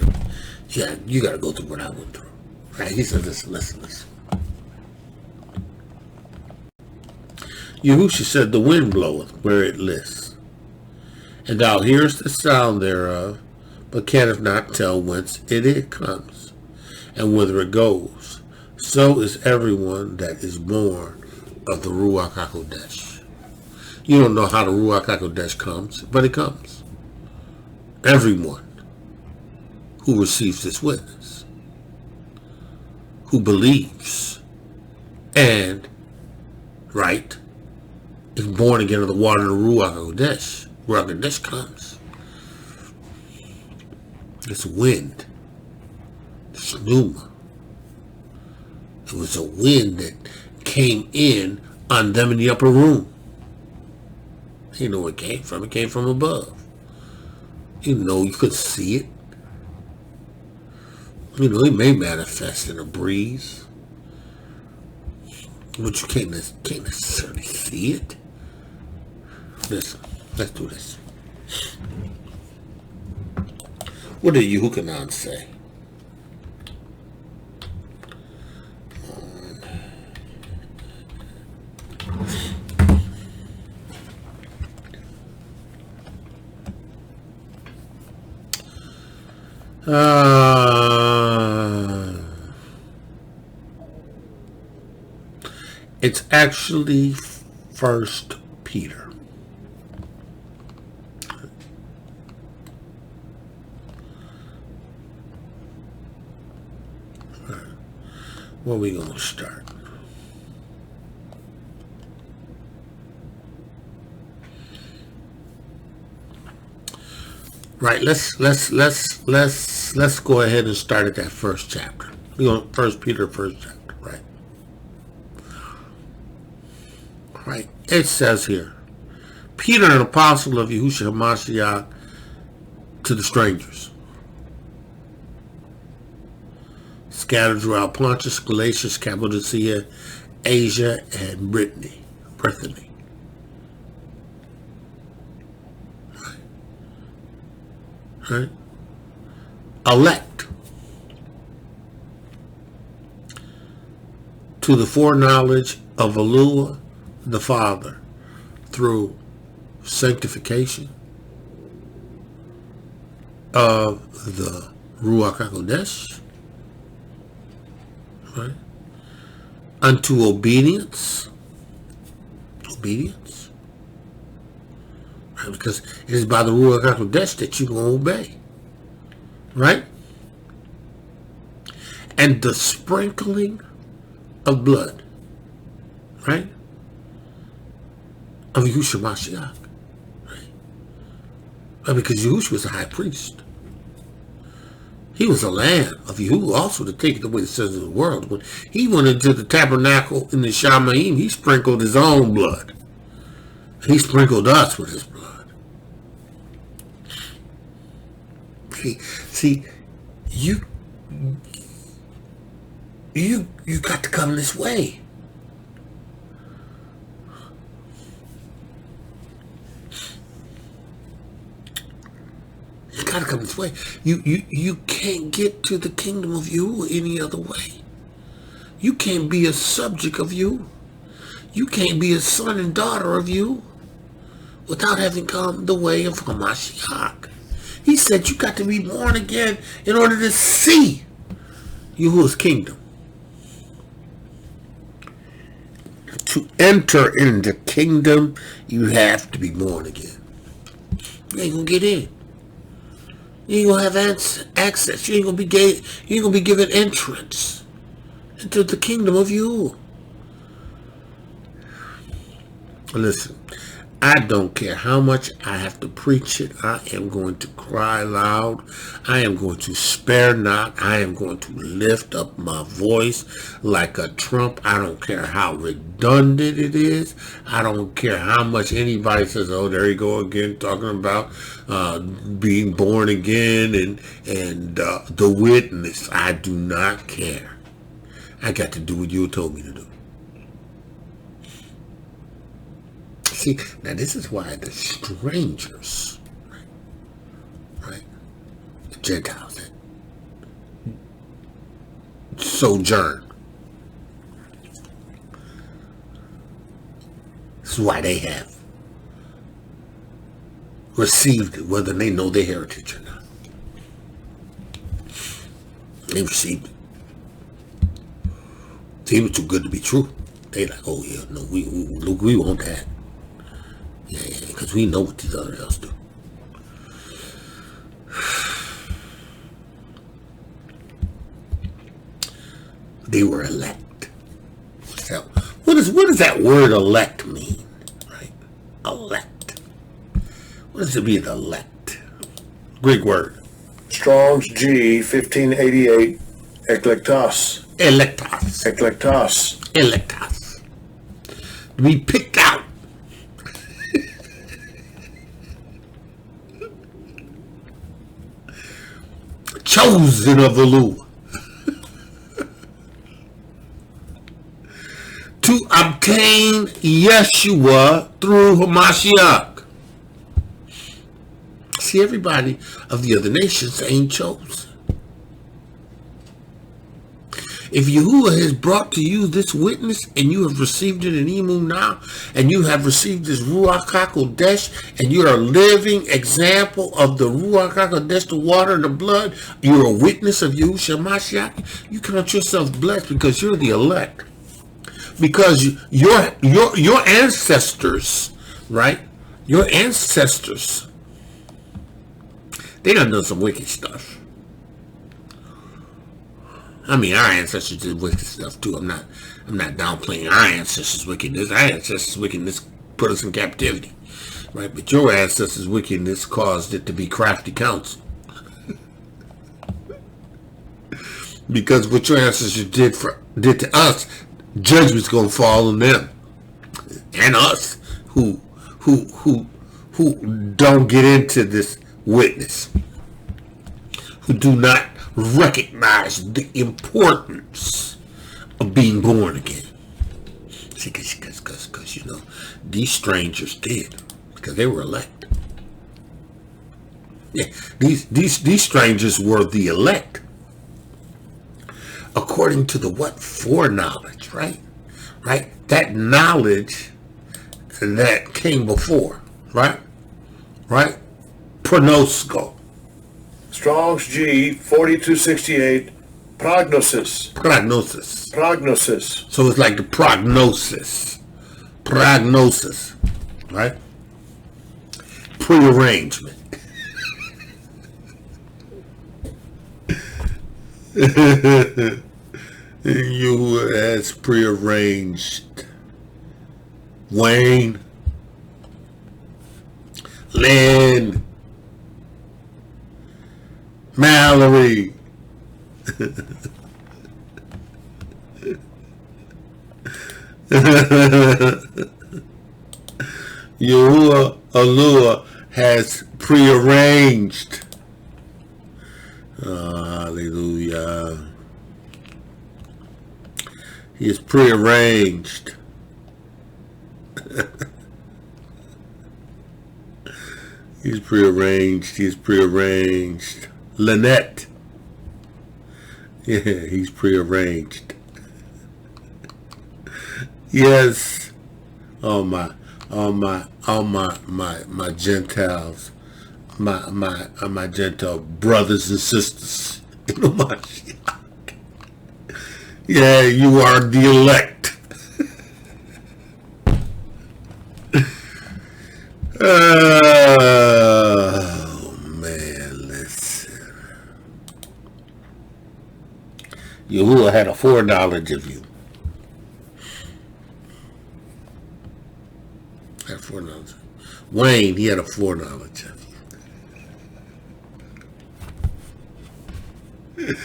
go through what I went through. Right? He said, listen. Yahushua said, the wind bloweth where it lists, and thou hearest the sound thereof, but canst not tell whence it comes, and whither it goes. So is everyone that is born of the Ruach HaKodesh. You don't know how the Ruach HaKodesh comes, but it comes. Everyone who receives this witness, who believes, and, right, is born again of the water of the Ruach HaKodesh. Ruach HaKodesh comes. It's wind. It's pneuma. It was a wind that came in on them in the upper room. You know where it came from. It came from above. You know, you could see it. You know, it may manifest in a breeze, but you can't necessarily see it. Listen, let's do this. What did YOCHANON say? It's actually 1 Peter. Where we gonna start? Right, let's go ahead and start at that first chapter. We go 1 Peter, first chapter, right? Right. It says here, Peter, an apostle of Yahushua Ha'Mashiach, to the strangers scattered throughout Pontus, Galatia, Cappadocia, Asia, and Brittany. Right? Elect to the foreknowledge of Elohiym the Father through sanctification of the Ruach HaKodesh, right? Unto obedience, right? Because it is by the Ruach HaKodesh that you're going to obey, right? And the sprinkling of blood, right? Of Yahushua Ha'Mashiach, right? Because Yahushua was a high priest. He was a lamb of Yahudah also to take away the sins of the world. When he went into the tabernacle in the Amein, he sprinkled his own blood. He sprinkled us with his blood. See, you got to come this way. You gotta come this way. You can't get to the kingdom of you any other way. You can't be a subject of you. You can't be a son and daughter of you without having come the way of Hamashiach. He said you got to be born again in order to see Yahuwah's kingdom. To enter in the kingdom, you have to be born again. You ain't gonna get in. You ain't gonna have access. You ain't gonna be given entrance into the kingdom of you. Listen, I don't care how much I have to preach it. I am going to cry loud. I am going to spare not. I am going to lift up my voice like a trump. I don't care how redundant it is. I don't care how much anybody says, oh, there you go again, talking about being born again and the witness. I do not care. I got to do what you told me to do. See, now this is why the strangers, right, the Gentiles that sojourn, this is why they have received it, whether they know their heritage or not. They received it. See, it was too good to be true. They like, oh yeah, no, we want that. Yeah, because we know what these other else do. They were elect. What does that word elect mean? Right? Elect. What does it mean, elect? Greek word. Strong's G 1588. Eklektos. Electos. Eklektos. Electos. To be picked out. Chosen of the Lord to obtain Yeshua through Hamashiach. See, everybody of the other nations ain't chosen. If Yahudah has brought to you this witness, and you have received it in Emu now, and you have received this Ruach HaKodesh, and you are a living example of the Ruach HaKodesh, the water and the blood, you're a witness of Yahusha Ha'Mashiach, you count yourself blessed because you're the elect. Because your ancestors, right? Your ancestors, they done some wicked stuff. I mean, our ancestors did wicked stuff too. I'm not downplaying our ancestors' wickedness. Our ancestors' wickedness put us in captivity, right? But your ancestors' wickedness caused it to be crafty counsel. Because what your ancestors did to us, judgment's gonna fall on them and us who don't get into this witness, who do not recognize the importance of being born again. See, because you know, these strangers did, because they were elect. Yeah, these strangers were the elect, according to the what? Foreknowledge, right? That knowledge that came before, right? Pronosco. Strong's G 4268. Prognosis. So it's like the prognosis, right? Prearrangement. You has prearranged Wayne, Lynn, Mallory, Yahudah has prearranged. Hallelujah. He is prearranged. He's prearranged. Lynette. Yeah, he's prearranged. Yes. Oh my Gentiles, my Gentile brothers and sisters. Yeah, you are the elect. Oh man, listen. Yahudah had a foreknowledge of you. Had foreknowledge. Wayne, he had a foreknowledge of you.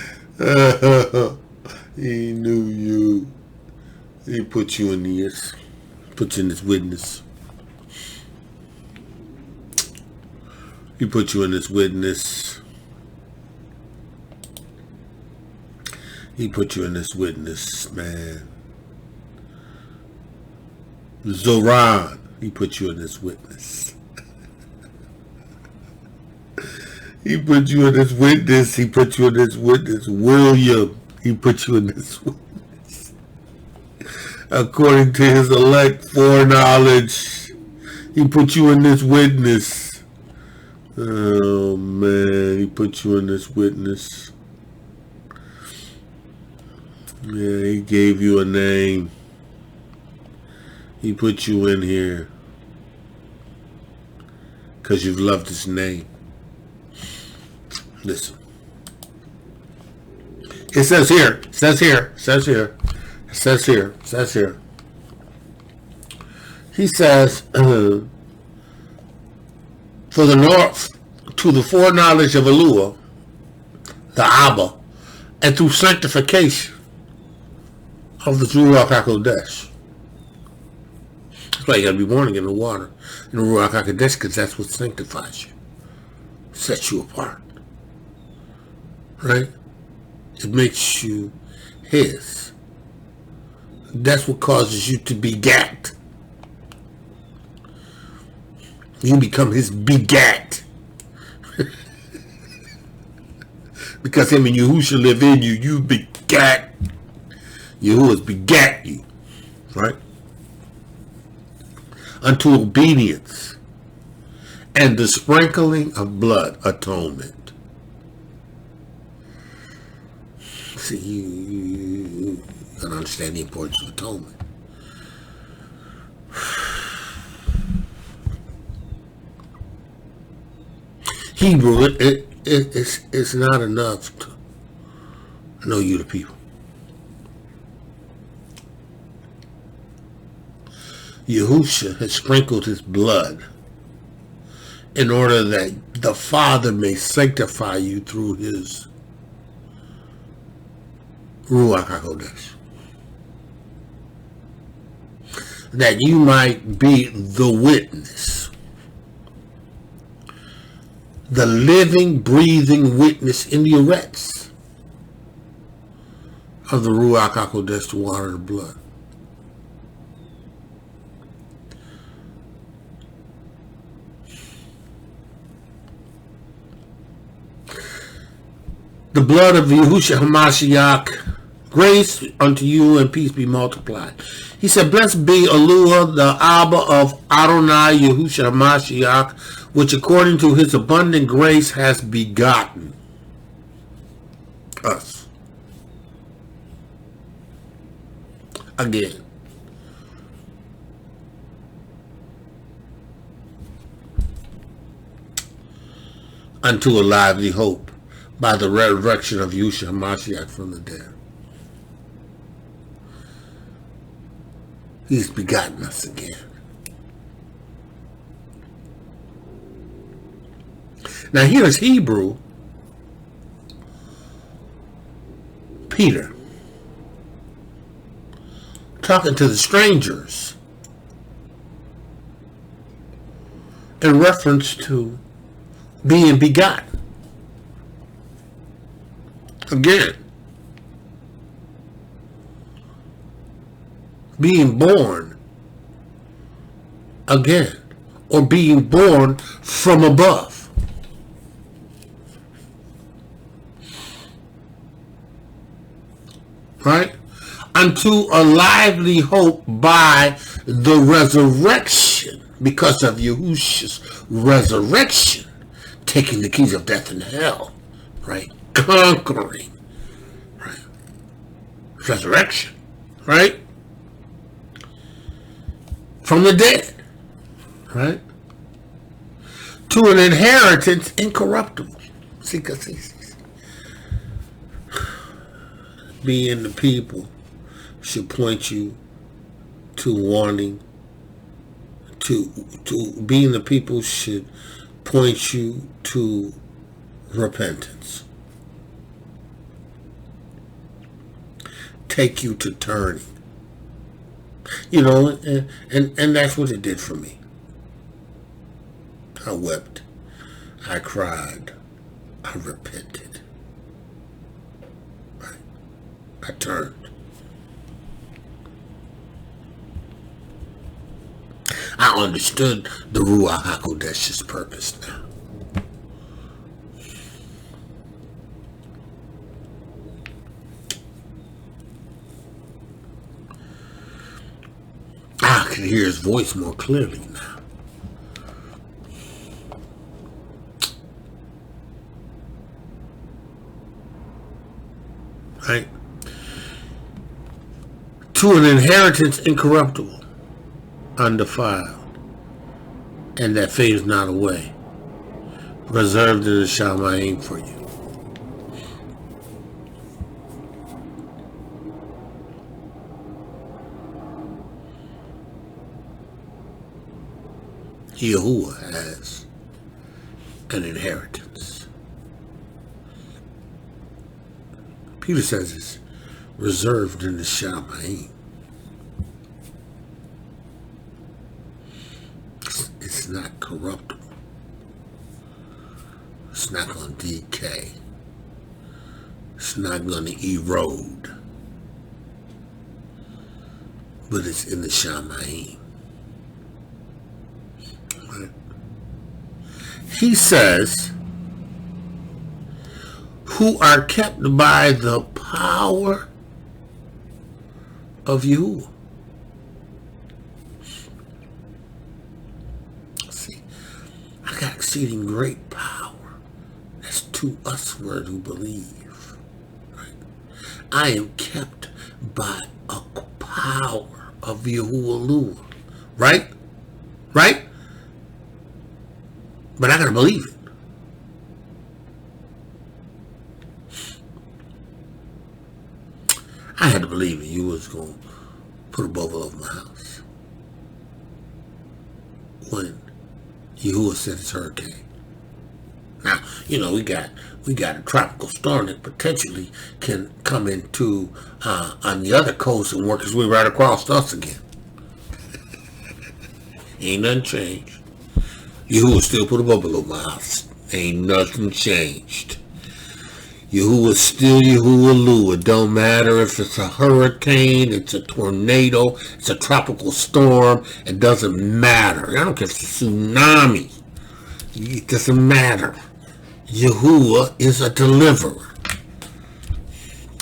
He knew you. He put you in this. Put you in this witness. He put you in this witness. He put you in this witness, man. Zoran, he put you in this witness. He put you in this witness. He put you in this witness. William, he put you in this witness. According to his elect foreknowledge, he put you in this witness. Oh man, he put you in this witness. Yeah, he gave you a name. He put you in here because you've loved his name. Listen. It says here. He says, for the north, to the foreknowledge of Eloah, the Abba, and through sanctification of the Ruach HaKodesh. That's why you got to be born again in the water, in the Ruach HaKodesh, because that's what sanctifies you, sets you apart. Right? It makes you his. That's what causes you to begat. You become his begat. Because him and Yahusha live in you, you begat Yahuwah begat you, right? Unto obedience and the sprinkling of blood, atonement. See, you gotta understand the importance of atonement. Hebrew, it's not enough to know you the people. Yahusha has sprinkled his blood in order that the Father may sanctify you through his Ruach HaKodesh. That you might be the witness, the living, breathing witness in the arets of the Ruach HaKodesh, the water of the blood. The blood of Yahusha Ha'Mashiach, grace unto you and peace be multiplied. He said, blessed be Eloah, the Abba of Adonai Yahusha Ha'Mashiach, which according to his abundant grace has begotten us. Again. Unto a lively hope by the resurrection of Yahushua Ha'Mashiach from the dead. He's begotten us again. Now here's Hebrew, Peter, talking to the strangers in reference to being begotten. Again, being born again, or being born from above. Right? Unto a lively hope by the resurrection, because of Yahusha's resurrection, taking the keys of death and hell, right? Conquering, right? Resurrection, right? From the dead, right? To an inheritance incorruptible. See, being the people should point you to wanting to being the people should point you to repentance. Take you to turning. You know, and that's what it did for me. I wept. I cried. I repented. Right? I turned. I understood the Ruach HaKodesh's purpose now. I can hear his voice more clearly now. Right? To an inheritance incorruptible, undefiled, and that fades not away, reserved in the Amein for you. Yahuwah has an inheritance. Peter says it's reserved in the Amein. It's not corruptible. It's not going to decay. It's not going to erode. But it's in the Amein. He says, who are kept by the power of Yahudah. See, I got exceeding great power. That's to usward who believe. Right? I am kept by a power of Yahudah. Right? Right? But I gotta believe it. I had to believe it. You was going to put a bubble over my house when Yahudah sent his hurricane. Now, you know, we got a tropical storm that potentially can come into on the other coast and work its way right across us again. Ain't nothing changed. Yahudah still put a bubble over my house. Ain't nothing changed. Yahudah still Yahudah. It don't matter if it's a hurricane, it's a tornado, it's a tropical storm. It doesn't matter. I don't care if it's a tsunami. It doesn't matter. Yahudah is a deliverer.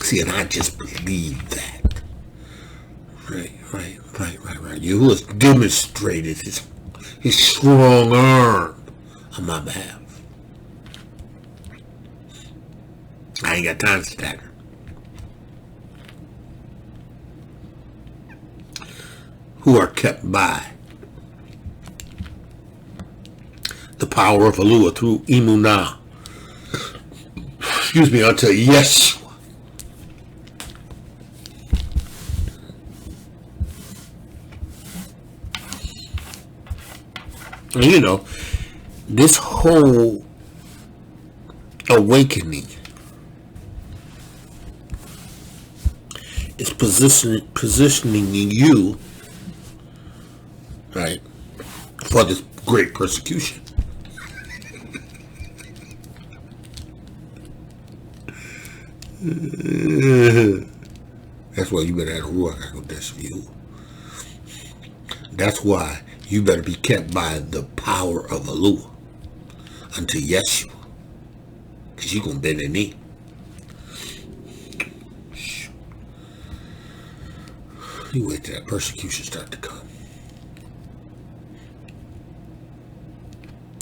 See, and I just believe that. Right. Yahudah's demonstrated his strong arm on my behalf. I ain't got time to stagger. Who are kept by the power of Eloah through Emunah. Unto Yeshua. And you know, this whole awakening is positioning you, right, for this great persecution. That's why you better have a Ruach HaKodesh view. That's why you better be kept by the power of Eloah unto Yeshua, because you're going to bend the knee. You wait till that persecution start to come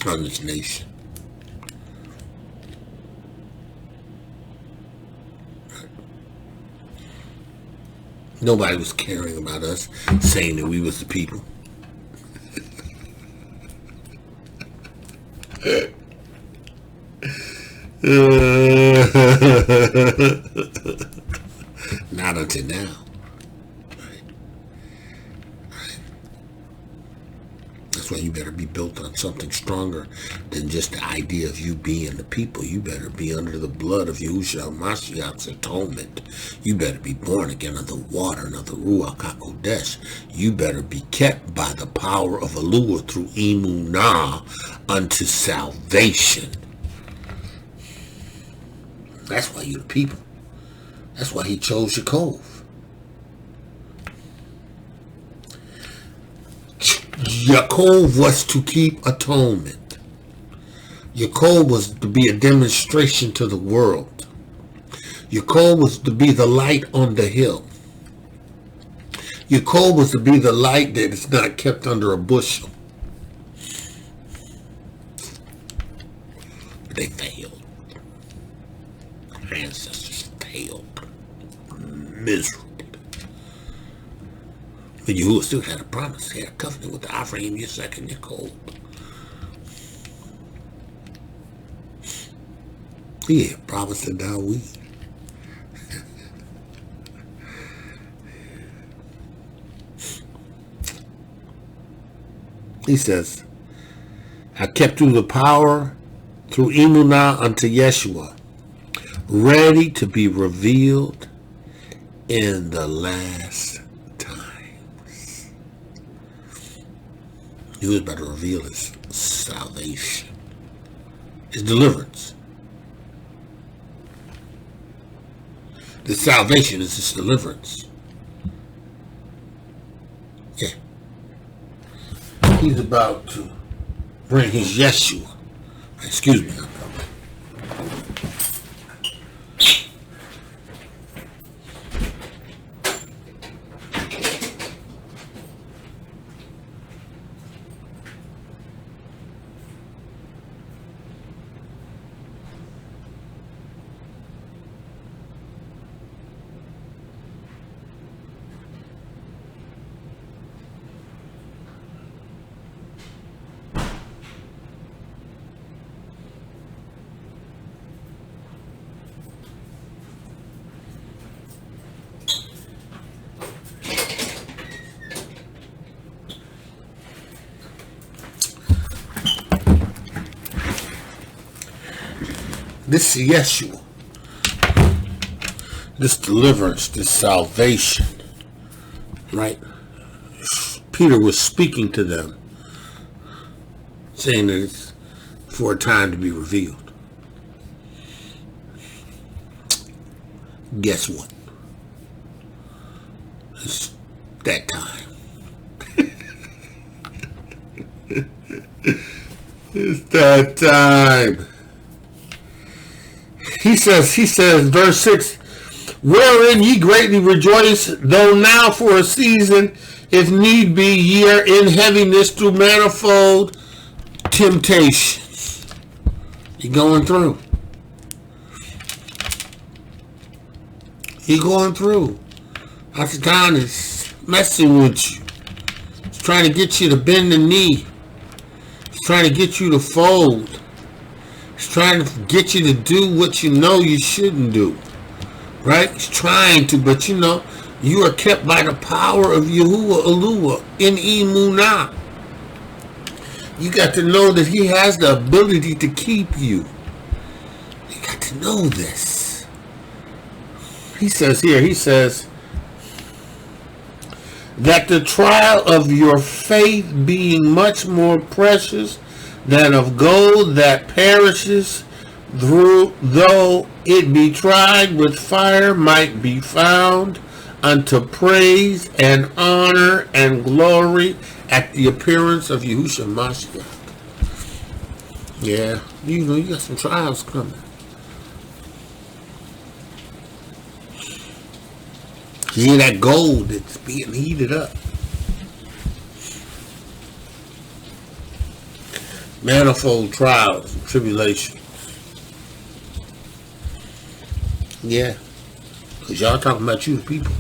on this nation. Nobody was caring about us, saying that we was the people. Not until now. That's why you better be built on something stronger than just the idea of you being the people. You better be under the blood of Yahusha Ha'Mashiach's atonement. You better be born again of the water and of the Ruach HaKodesh. You better be kept by the power of Eloah through Emunah unto salvation. That's why you're the people. That's why he chose Yaakov. Yaakov was to keep atonement. Yaakov was to be a demonstration to the world. Yaakov was to be the light on the hill. Yaakov was to be the light that is not kept under a bushel. They failed. Our ancestors failed miserably. But Yahudah still had a promise. He had a covenant with the Ephraim, Yitzhak, and Yaakov. He had promised to David. He says, I kept through the power through Emunah unto Yeshua, ready to be revealed in the last times. He was about to reveal his salvation, his deliverance. The salvation is his deliverance. Yeah. He's about to bring his Yeshua. Excuse me. this Yeshua, this deliverance, this salvation, right? Peter was speaking to them, saying that it's for a time to be revealed. Guess what? It's that time. It's that time. He says, verse 6, wherein ye greatly rejoice, though now for a season, if need be, ye are in heaviness through manifold temptations. You're going through. You're going through. Satan is messing with you. He's trying to get you to bend the knee. He's trying to get you to fold. He's trying to get you to do what you know you shouldn't do. Right? He's trying to, but you know, you are kept by the power of Yahudah in Emunah. You got to know that he has the ability to keep you. You got to know this. He says here, that the trial of your faith being much more precious than of gold that perishes, though it be tried with fire, might be found unto praise and honor and glory at the appearance of Yahusha Ha'Mashiach. Yeah, you know, you got some trials coming. You hear that gold that's being heated up. Manifold trials and tribulations. Yeah, because y'all talking about you, the people.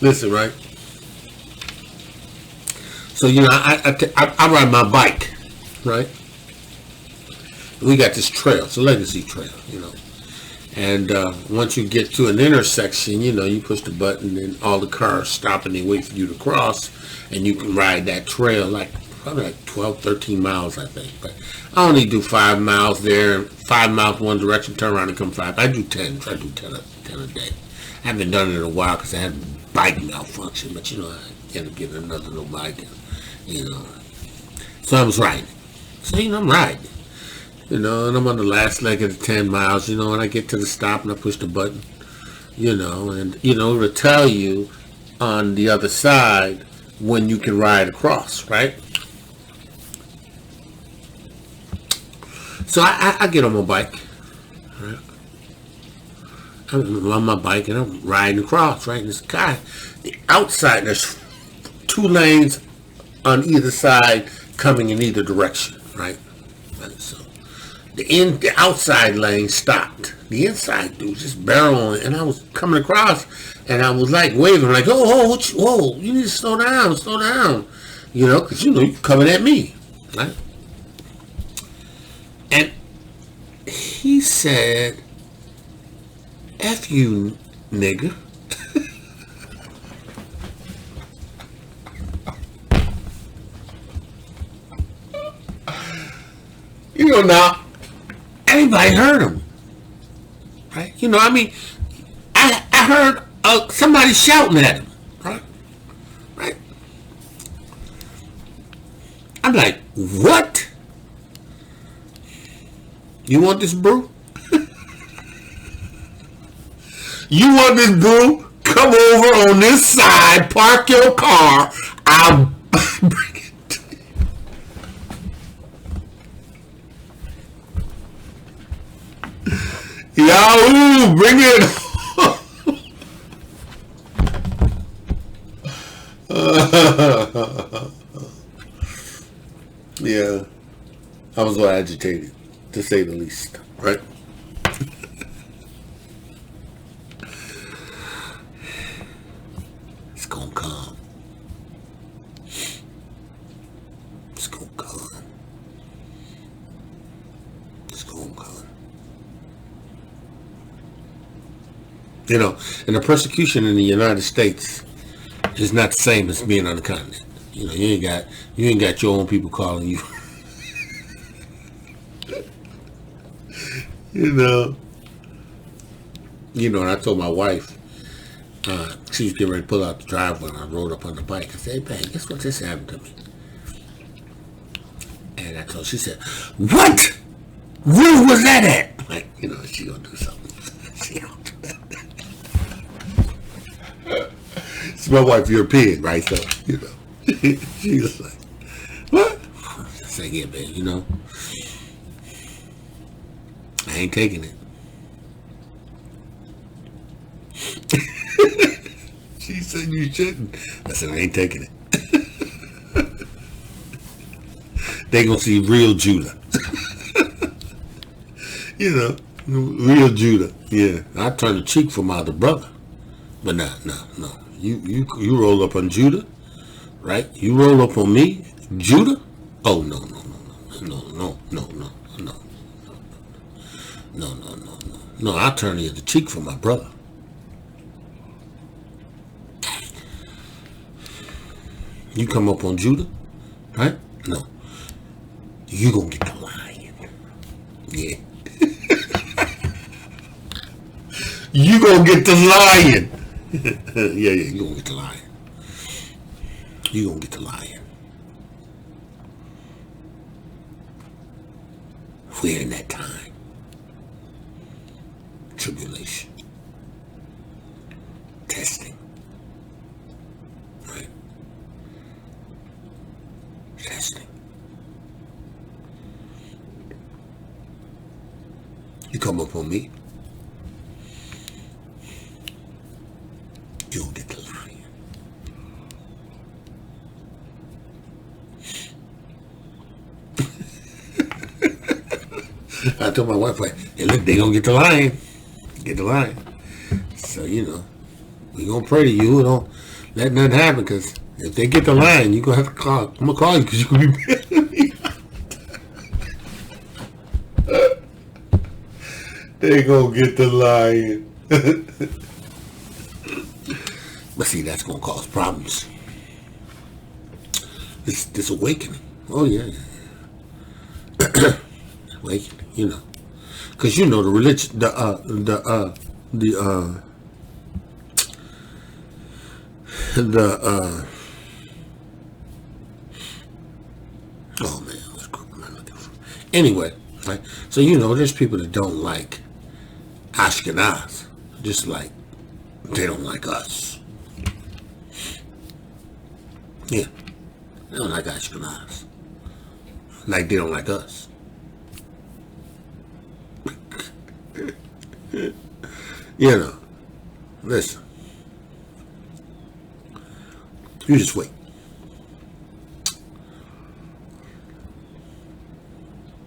Listen, right? So, you know, I ride my bike, right? We got this trail, it's a legacy trail, you know. And once you get to an intersection, you know, you push the button and all the cars stop and they wait for you to cross. And you can ride that trail probably like 12, 13 miles, I think. But I only do 5 miles there, 5 miles one direction, turn around and come 5. I do 10. Try to do 10 a day. I haven't done it in a while because I had a bike malfunction. But, you know, I ended up getting another little bike. And, you know, so I was riding. So, you know, I'm riding. You know, and I'm on the last leg of the 10 miles, you know, and I get to the stop and I push the button, you know, and, you know, it'll tell you on the other side when you can ride across, right? So I get on my bike, right? I'm on my bike and I'm riding across, right? And this guy, the outside, there's 2 lanes on either side coming in either direction, right? So the outside lane stopped. The inside dude just barreling, and I was coming across, and I was like waving, like, whoa, you need to slow down, you know, because you know you're coming at me, right? And he said, F you, nigga. You know, now, everybody heard him, right? You know, I mean, I heard somebody shouting at him, right? I'm like, what? You want this brew? You want this brew? Come over on this side, park your car, I'll bring it to you. Yahoo, bring it. Yeah, I was so agitated, to say the least, right? It's gonna come. It's gonna come. It's gonna come. You know, and the persecution in the United States is not the same as being on the continent. You know, you ain't got your own people calling you. You know, and I told my wife, she was getting ready to pull out the driveway, and I rode up on the bike. I said, hey, babe, guess what just happened to me? And I told her, she said, what? Where was that at? Like, she gonna do something. She gonna do that. It's my wife, European, right? So, she was like, what? I said, yeah, babe, I ain't taking it. She said you shouldn't. I said I ain't taking it. They gonna see real Judah. Real Judah. Yeah, I turn the cheek for my other brother, but no. You roll up on Judah, right? You roll up on me, Judah. Oh no. No, I turn the other cheek for my brother. You come up on Judah, right? No. You gonna get the lion. Yeah. You gonna get the lion. Yeah, you gonna get the lion. You gonna get the lion. We're in that time. Tribulation. Testing. Right? Testing. You come up on me, you'll get the lion. I told my wife, hey, look, they gonna get the lion. Get the lion. So, we gonna pray to you. Don't let nothing happen, because if they get the lion, you gonna have to call. I'm gonna call you because you gonna be mad at me. They gonna get the lion. But see, that's gonna cause problems. This awakening. Oh yeah. Awakening, because the religion, oh man, what's group am I looking for? Anyway, right? So there's people that don't like Ashkenaz, just like they don't like us. Yeah, they don't like Ashkenaz, like they don't like us. Listen, you just wait.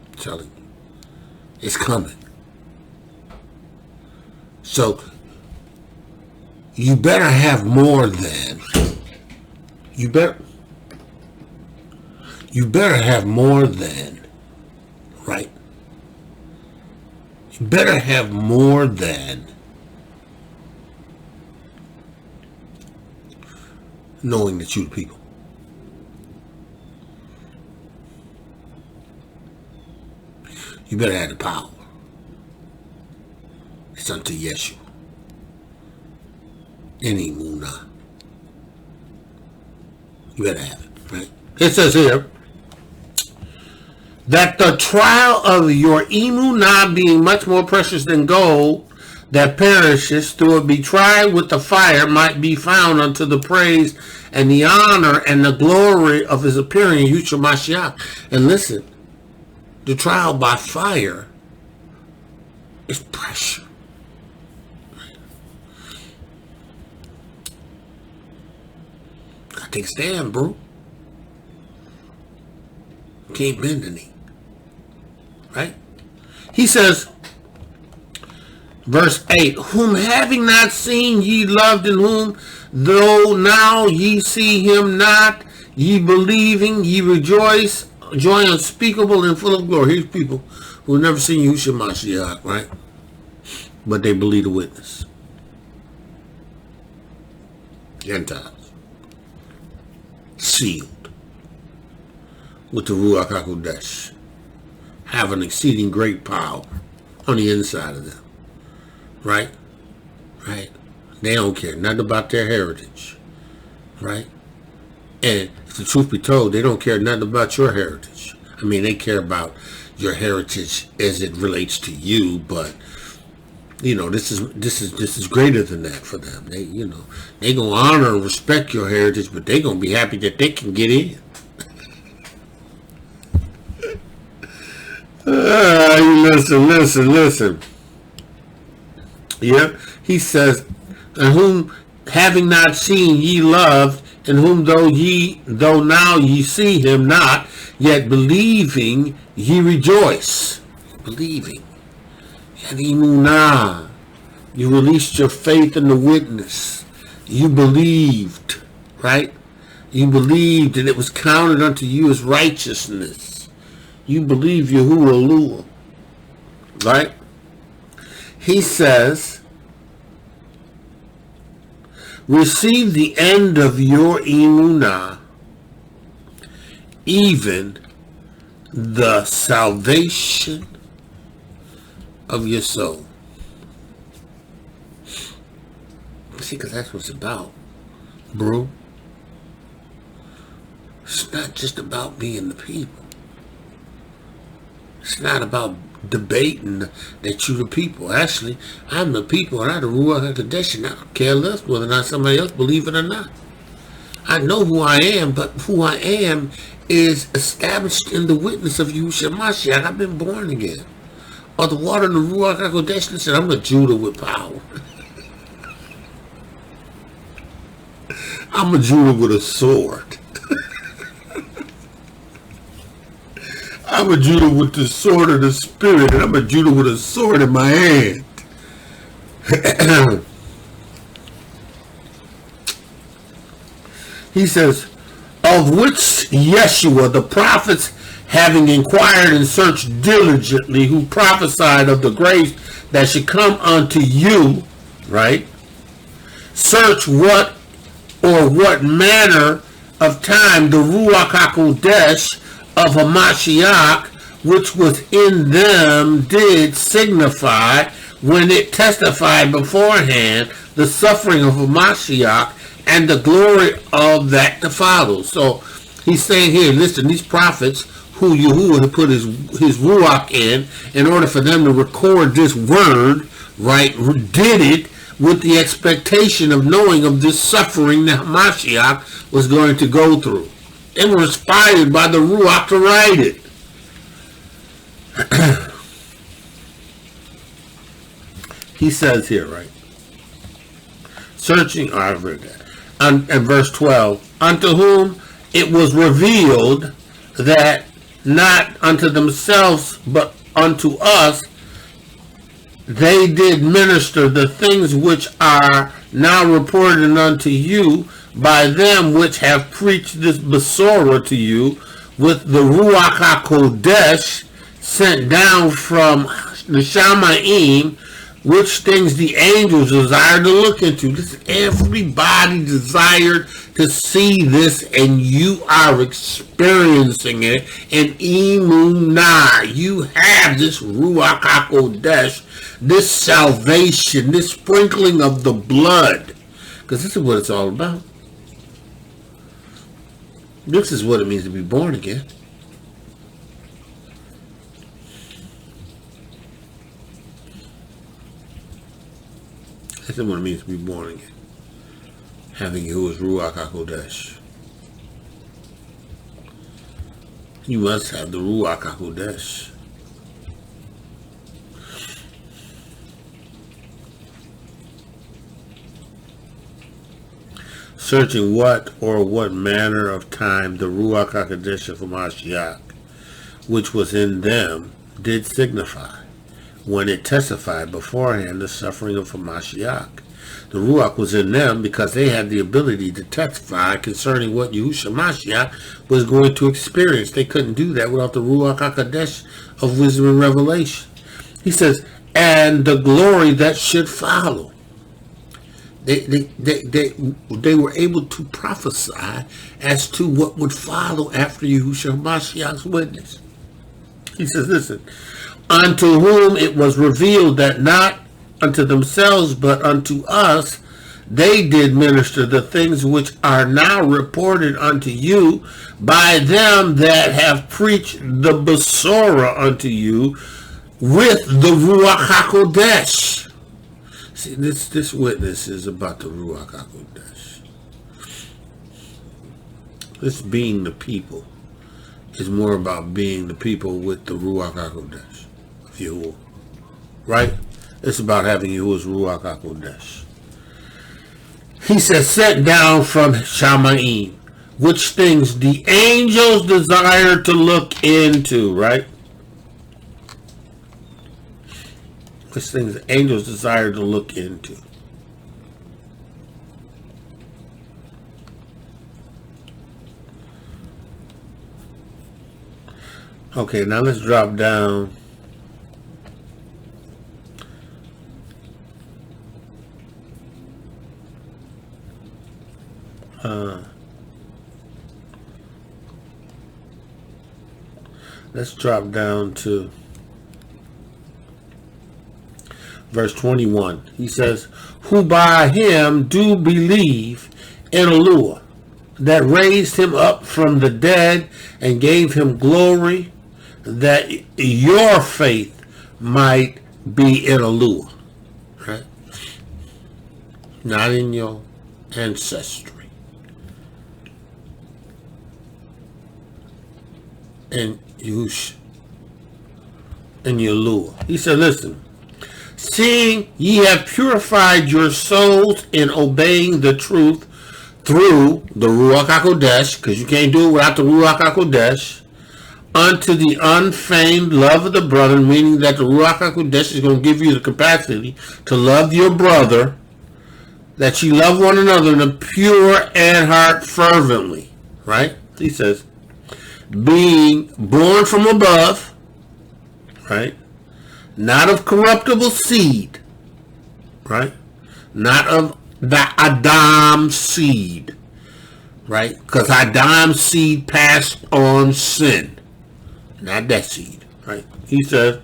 I'm telling you, it's coming. So you better have more than. You better have more than, right? You better have more than knowing that you're the people. You better have the power. It's unto Yeshua. Any Muna. You better have it, right? It says here that the trial of your emunah being much more precious than gold that perishes, though it be tried with the fire, might be found unto the praise and the honor and the glory of his appearing in Yahushua Ha'Mashiach. And listen, the trial by fire is pressure. Gotta take a stand, bro. Can't bend the knee. Right? He says, verse 8, whom having not seen ye loved, in whom though now ye see him not, ye believing, ye rejoice, joy unspeakable and full of glory. Here's people who have never seen Yahushua Ha'Mashiach, right? But they believe the witness. Gentiles. Sealed with the Ruach HaKodesh. have an exceeding great power on the inside of them. Right? Right? They don't care nothing about their heritage. Right? And if the truth be told, they don't care nothing about your heritage. I mean, they care about your heritage as it relates to you, but you know, this is greater than that for them. They, you know, they gonna honor and respect your heritage, but they gonna be happy that they can get in. Listen. Yep, he says, "And whom having not seen ye love, and whom though now ye see him not, yet believing ye rejoice." Believing. Emunah. You released your faith in the witness. You believed, right? You believed and it was counted unto you as righteousness. You believe Yahudah, right? He says, receive the end of your emunah, even the salvation of your soul. See, because that's what it's about, bro. It's not just about being the people. It's not about debating that you're the people. Actually, I'm the people and I'm the Ruach HaKodesh, and I don't care less whether or not somebody else believes it or not. I know who I am, but who I am is established in the witness of Yahushua Ha'Mashiach. I've been born again. Or the water and the Ruach HaKodesh, listen, I'm a Judah with power. I'm a Judah with a sword. I'm a Judah with the sword of the Spirit, and I'm a Judah with a sword in my hand. He says, of which Yeshua, the prophets, having inquired and searched diligently, who prophesied of the grace that should come unto you, right? Search what manner of time the Ruach HaKodesh of Hamashiach, which was in them, did signify when it testified beforehand the suffering of Hamashiach and the glory of that to follow. So he's saying here, listen, these prophets who Yahudah put his Ruach in order for them to record this word, right, did it with the expectation of knowing of this suffering that Hamashiach was going to go through. They were inspired by the Ruach to write it. He says here, right? Searching, I've read that. And verse 12, unto whom it was revealed that not unto themselves, but unto us, they did minister the things which are now reported unto you by them which have preached this Besorah to you with the Ruach HaKodesh sent down from the Shamayim, which things the angels desire to look into. This, everybody desired to see this, and you are experiencing it. And emunah, you have this Ruach HaKodesh, this salvation, this sprinkling of the blood. Because this is what it's all about. This is what it means to be born again. This is what it means to be born again. Having Yahuwah's Ruach HaKodesh. You must have the Ruach HaKodesh. Searching what manner of time the Ruach HaKodesh of Hamashiach, which was in them, did signify, when it testified beforehand the suffering of Hamashiach. The Ruach was in them because they had the ability to testify concerning what Yahushua Ha'Mashiach was going to experience. They couldn't do that without the Ruach HaKodesh of wisdom and revelation. He says, and the glory that should follow. They were able to prophesy as to what would follow after Yahushua Ha'Mashiach's witness. He says, listen, unto whom it was revealed that not unto themselves, but unto us, they did minister the things which are now reported unto you by them that have preached the Besorah unto you with the Ruach HaKodesh. See, this witness is about the Ruach HaKodesh. This being the people is more about being the people with the Ruach HaKodesh of Yahuwah. Right? It's about having Yahuwah's Ruach HaKodesh. He says, sent down from Shamayim, which things the angels desire to look into, right? Which things the angels desire to look into. Okay, now let's drop down. Let's drop down to verse 21. He says, who by him do believe in Eloah, that raised him up from the dead and gave him glory, that your faith might be in Eloah, right? Not in your ancestry. And Yahusha and Yahudah. He said, listen, seeing ye have purified your souls in obeying the truth through the Ruach HaKodesh, because you can't do it without the Ruach HaKodesh, unto the unfeigned love of the brother, meaning that the Ruach HaKodesh is going to give you the capacity to love your brother, that you love one another in a pure and heart fervently, right? He says, being born from above, right? Not of corruptible seed, right? Not of the Adam seed, right? Because Adam's seed passed on sin. Not that seed, right? He says,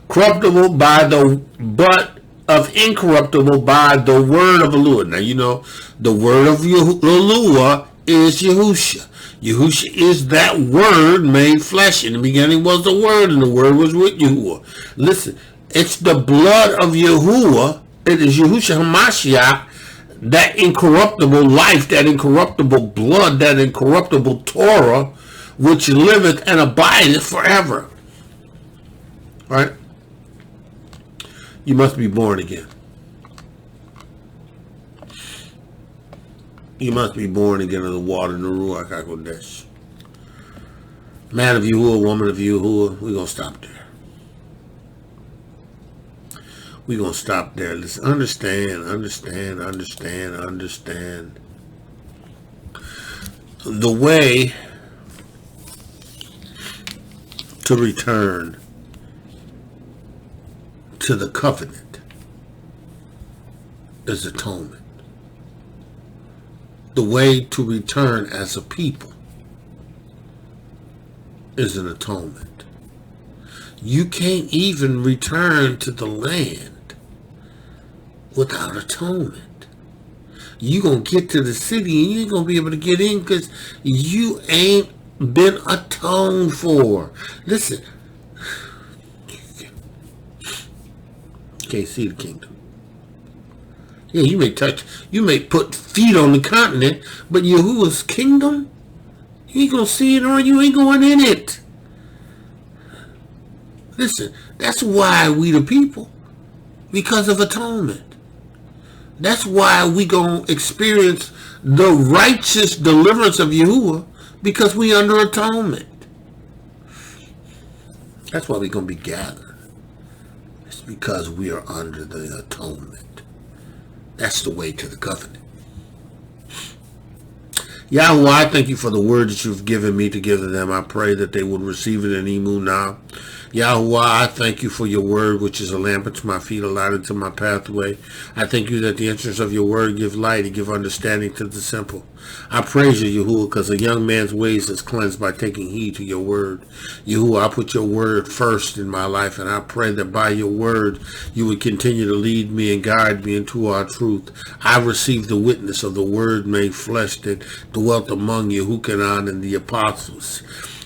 corruptible by the, but of incorruptible by the word of Eloah. Now, you know, the word of Eloah is Yahusha. Yahusha is that word made flesh. In the beginning was the word, and the word was with Yahuwah. Listen, it's the blood of Yahuwah. It is Yahusha Ha'Mashiach, that incorruptible life, that incorruptible blood, that incorruptible Torah, which liveth and abideth forever. Right? You must be born again. You must be born again of the water and the Ruach HaKodesh. Man of Yahuwah, woman of Yahuwah, we're going to stop there. We're going to stop there. Listen, understand. The way to return to the covenant is atonement. The way to return as a people is an atonement. You can't even return to the land without atonement. You gonna get to the city and you ain't gonna be able to get in because you ain't been atoned for. Listen, you can't see the kingdom. Yeah, you may put feet on the continent, but Yahuwah's kingdom, you ain't gonna see it or you ain't going in it. Listen, that's why we the people, because of atonement. That's why we gonna experience the righteous deliverance of Yahuwah, because we under atonement. That's why we gonna be gathered. It's because we are under the atonement. That's the way to the covenant. Yahweh, I thank you for the word that you've given me to give to them. I pray that they would receive it in Emunah. Yahuwah, I thank you for your word, which is a lamp unto my feet, a light unto my pathway. I thank you that the entrance of your word give light and give understanding to the simple. I praise you, Yahuwah, because a young man's ways is cleansed by taking heed to your word. Yahuwah, I put your word first in my life, and I pray that by your word you would continue to lead me and guide me into our truth. I receive the witness of the word made flesh that dwelt among YOCHANON and the apostles.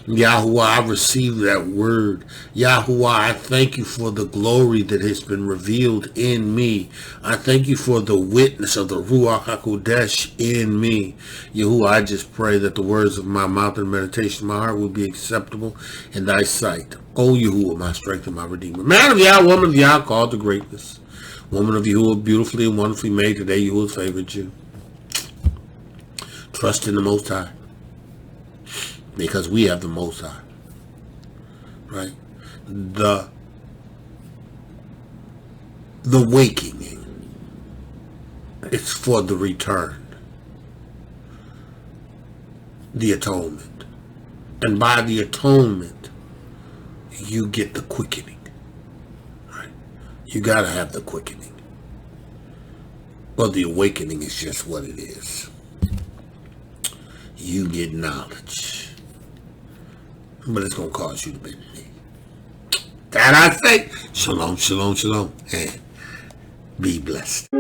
Yahuwah, I receive that word. Yahuwah, I thank you for the glory that has been revealed in me. I thank you for the witness of the Ruach HaKodesh in me. Yahuwah, I just pray that the words of my mouth and meditation of my heart will be acceptable in thy sight. O Yahuwah, my strength and my redeemer. Man of Yah, woman of Yah, called to greatness. Woman of Yahuwah, beautifully and wonderfully made. Today Yahuwah favored you. Trust in the Most High. Because we have the Most High, right? The wakening, it's for the return, the atonement. And by the atonement, you get the quickening, right? You got to have the quickening. Well, the awakening is just what it is. You get knowledge. But it's going to cause you to bend the knee. That I say. Shalom, shalom, shalom. And be blessed.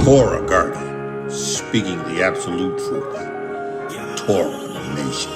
Torah Garden, speaking the absolute truth. Torah Nation.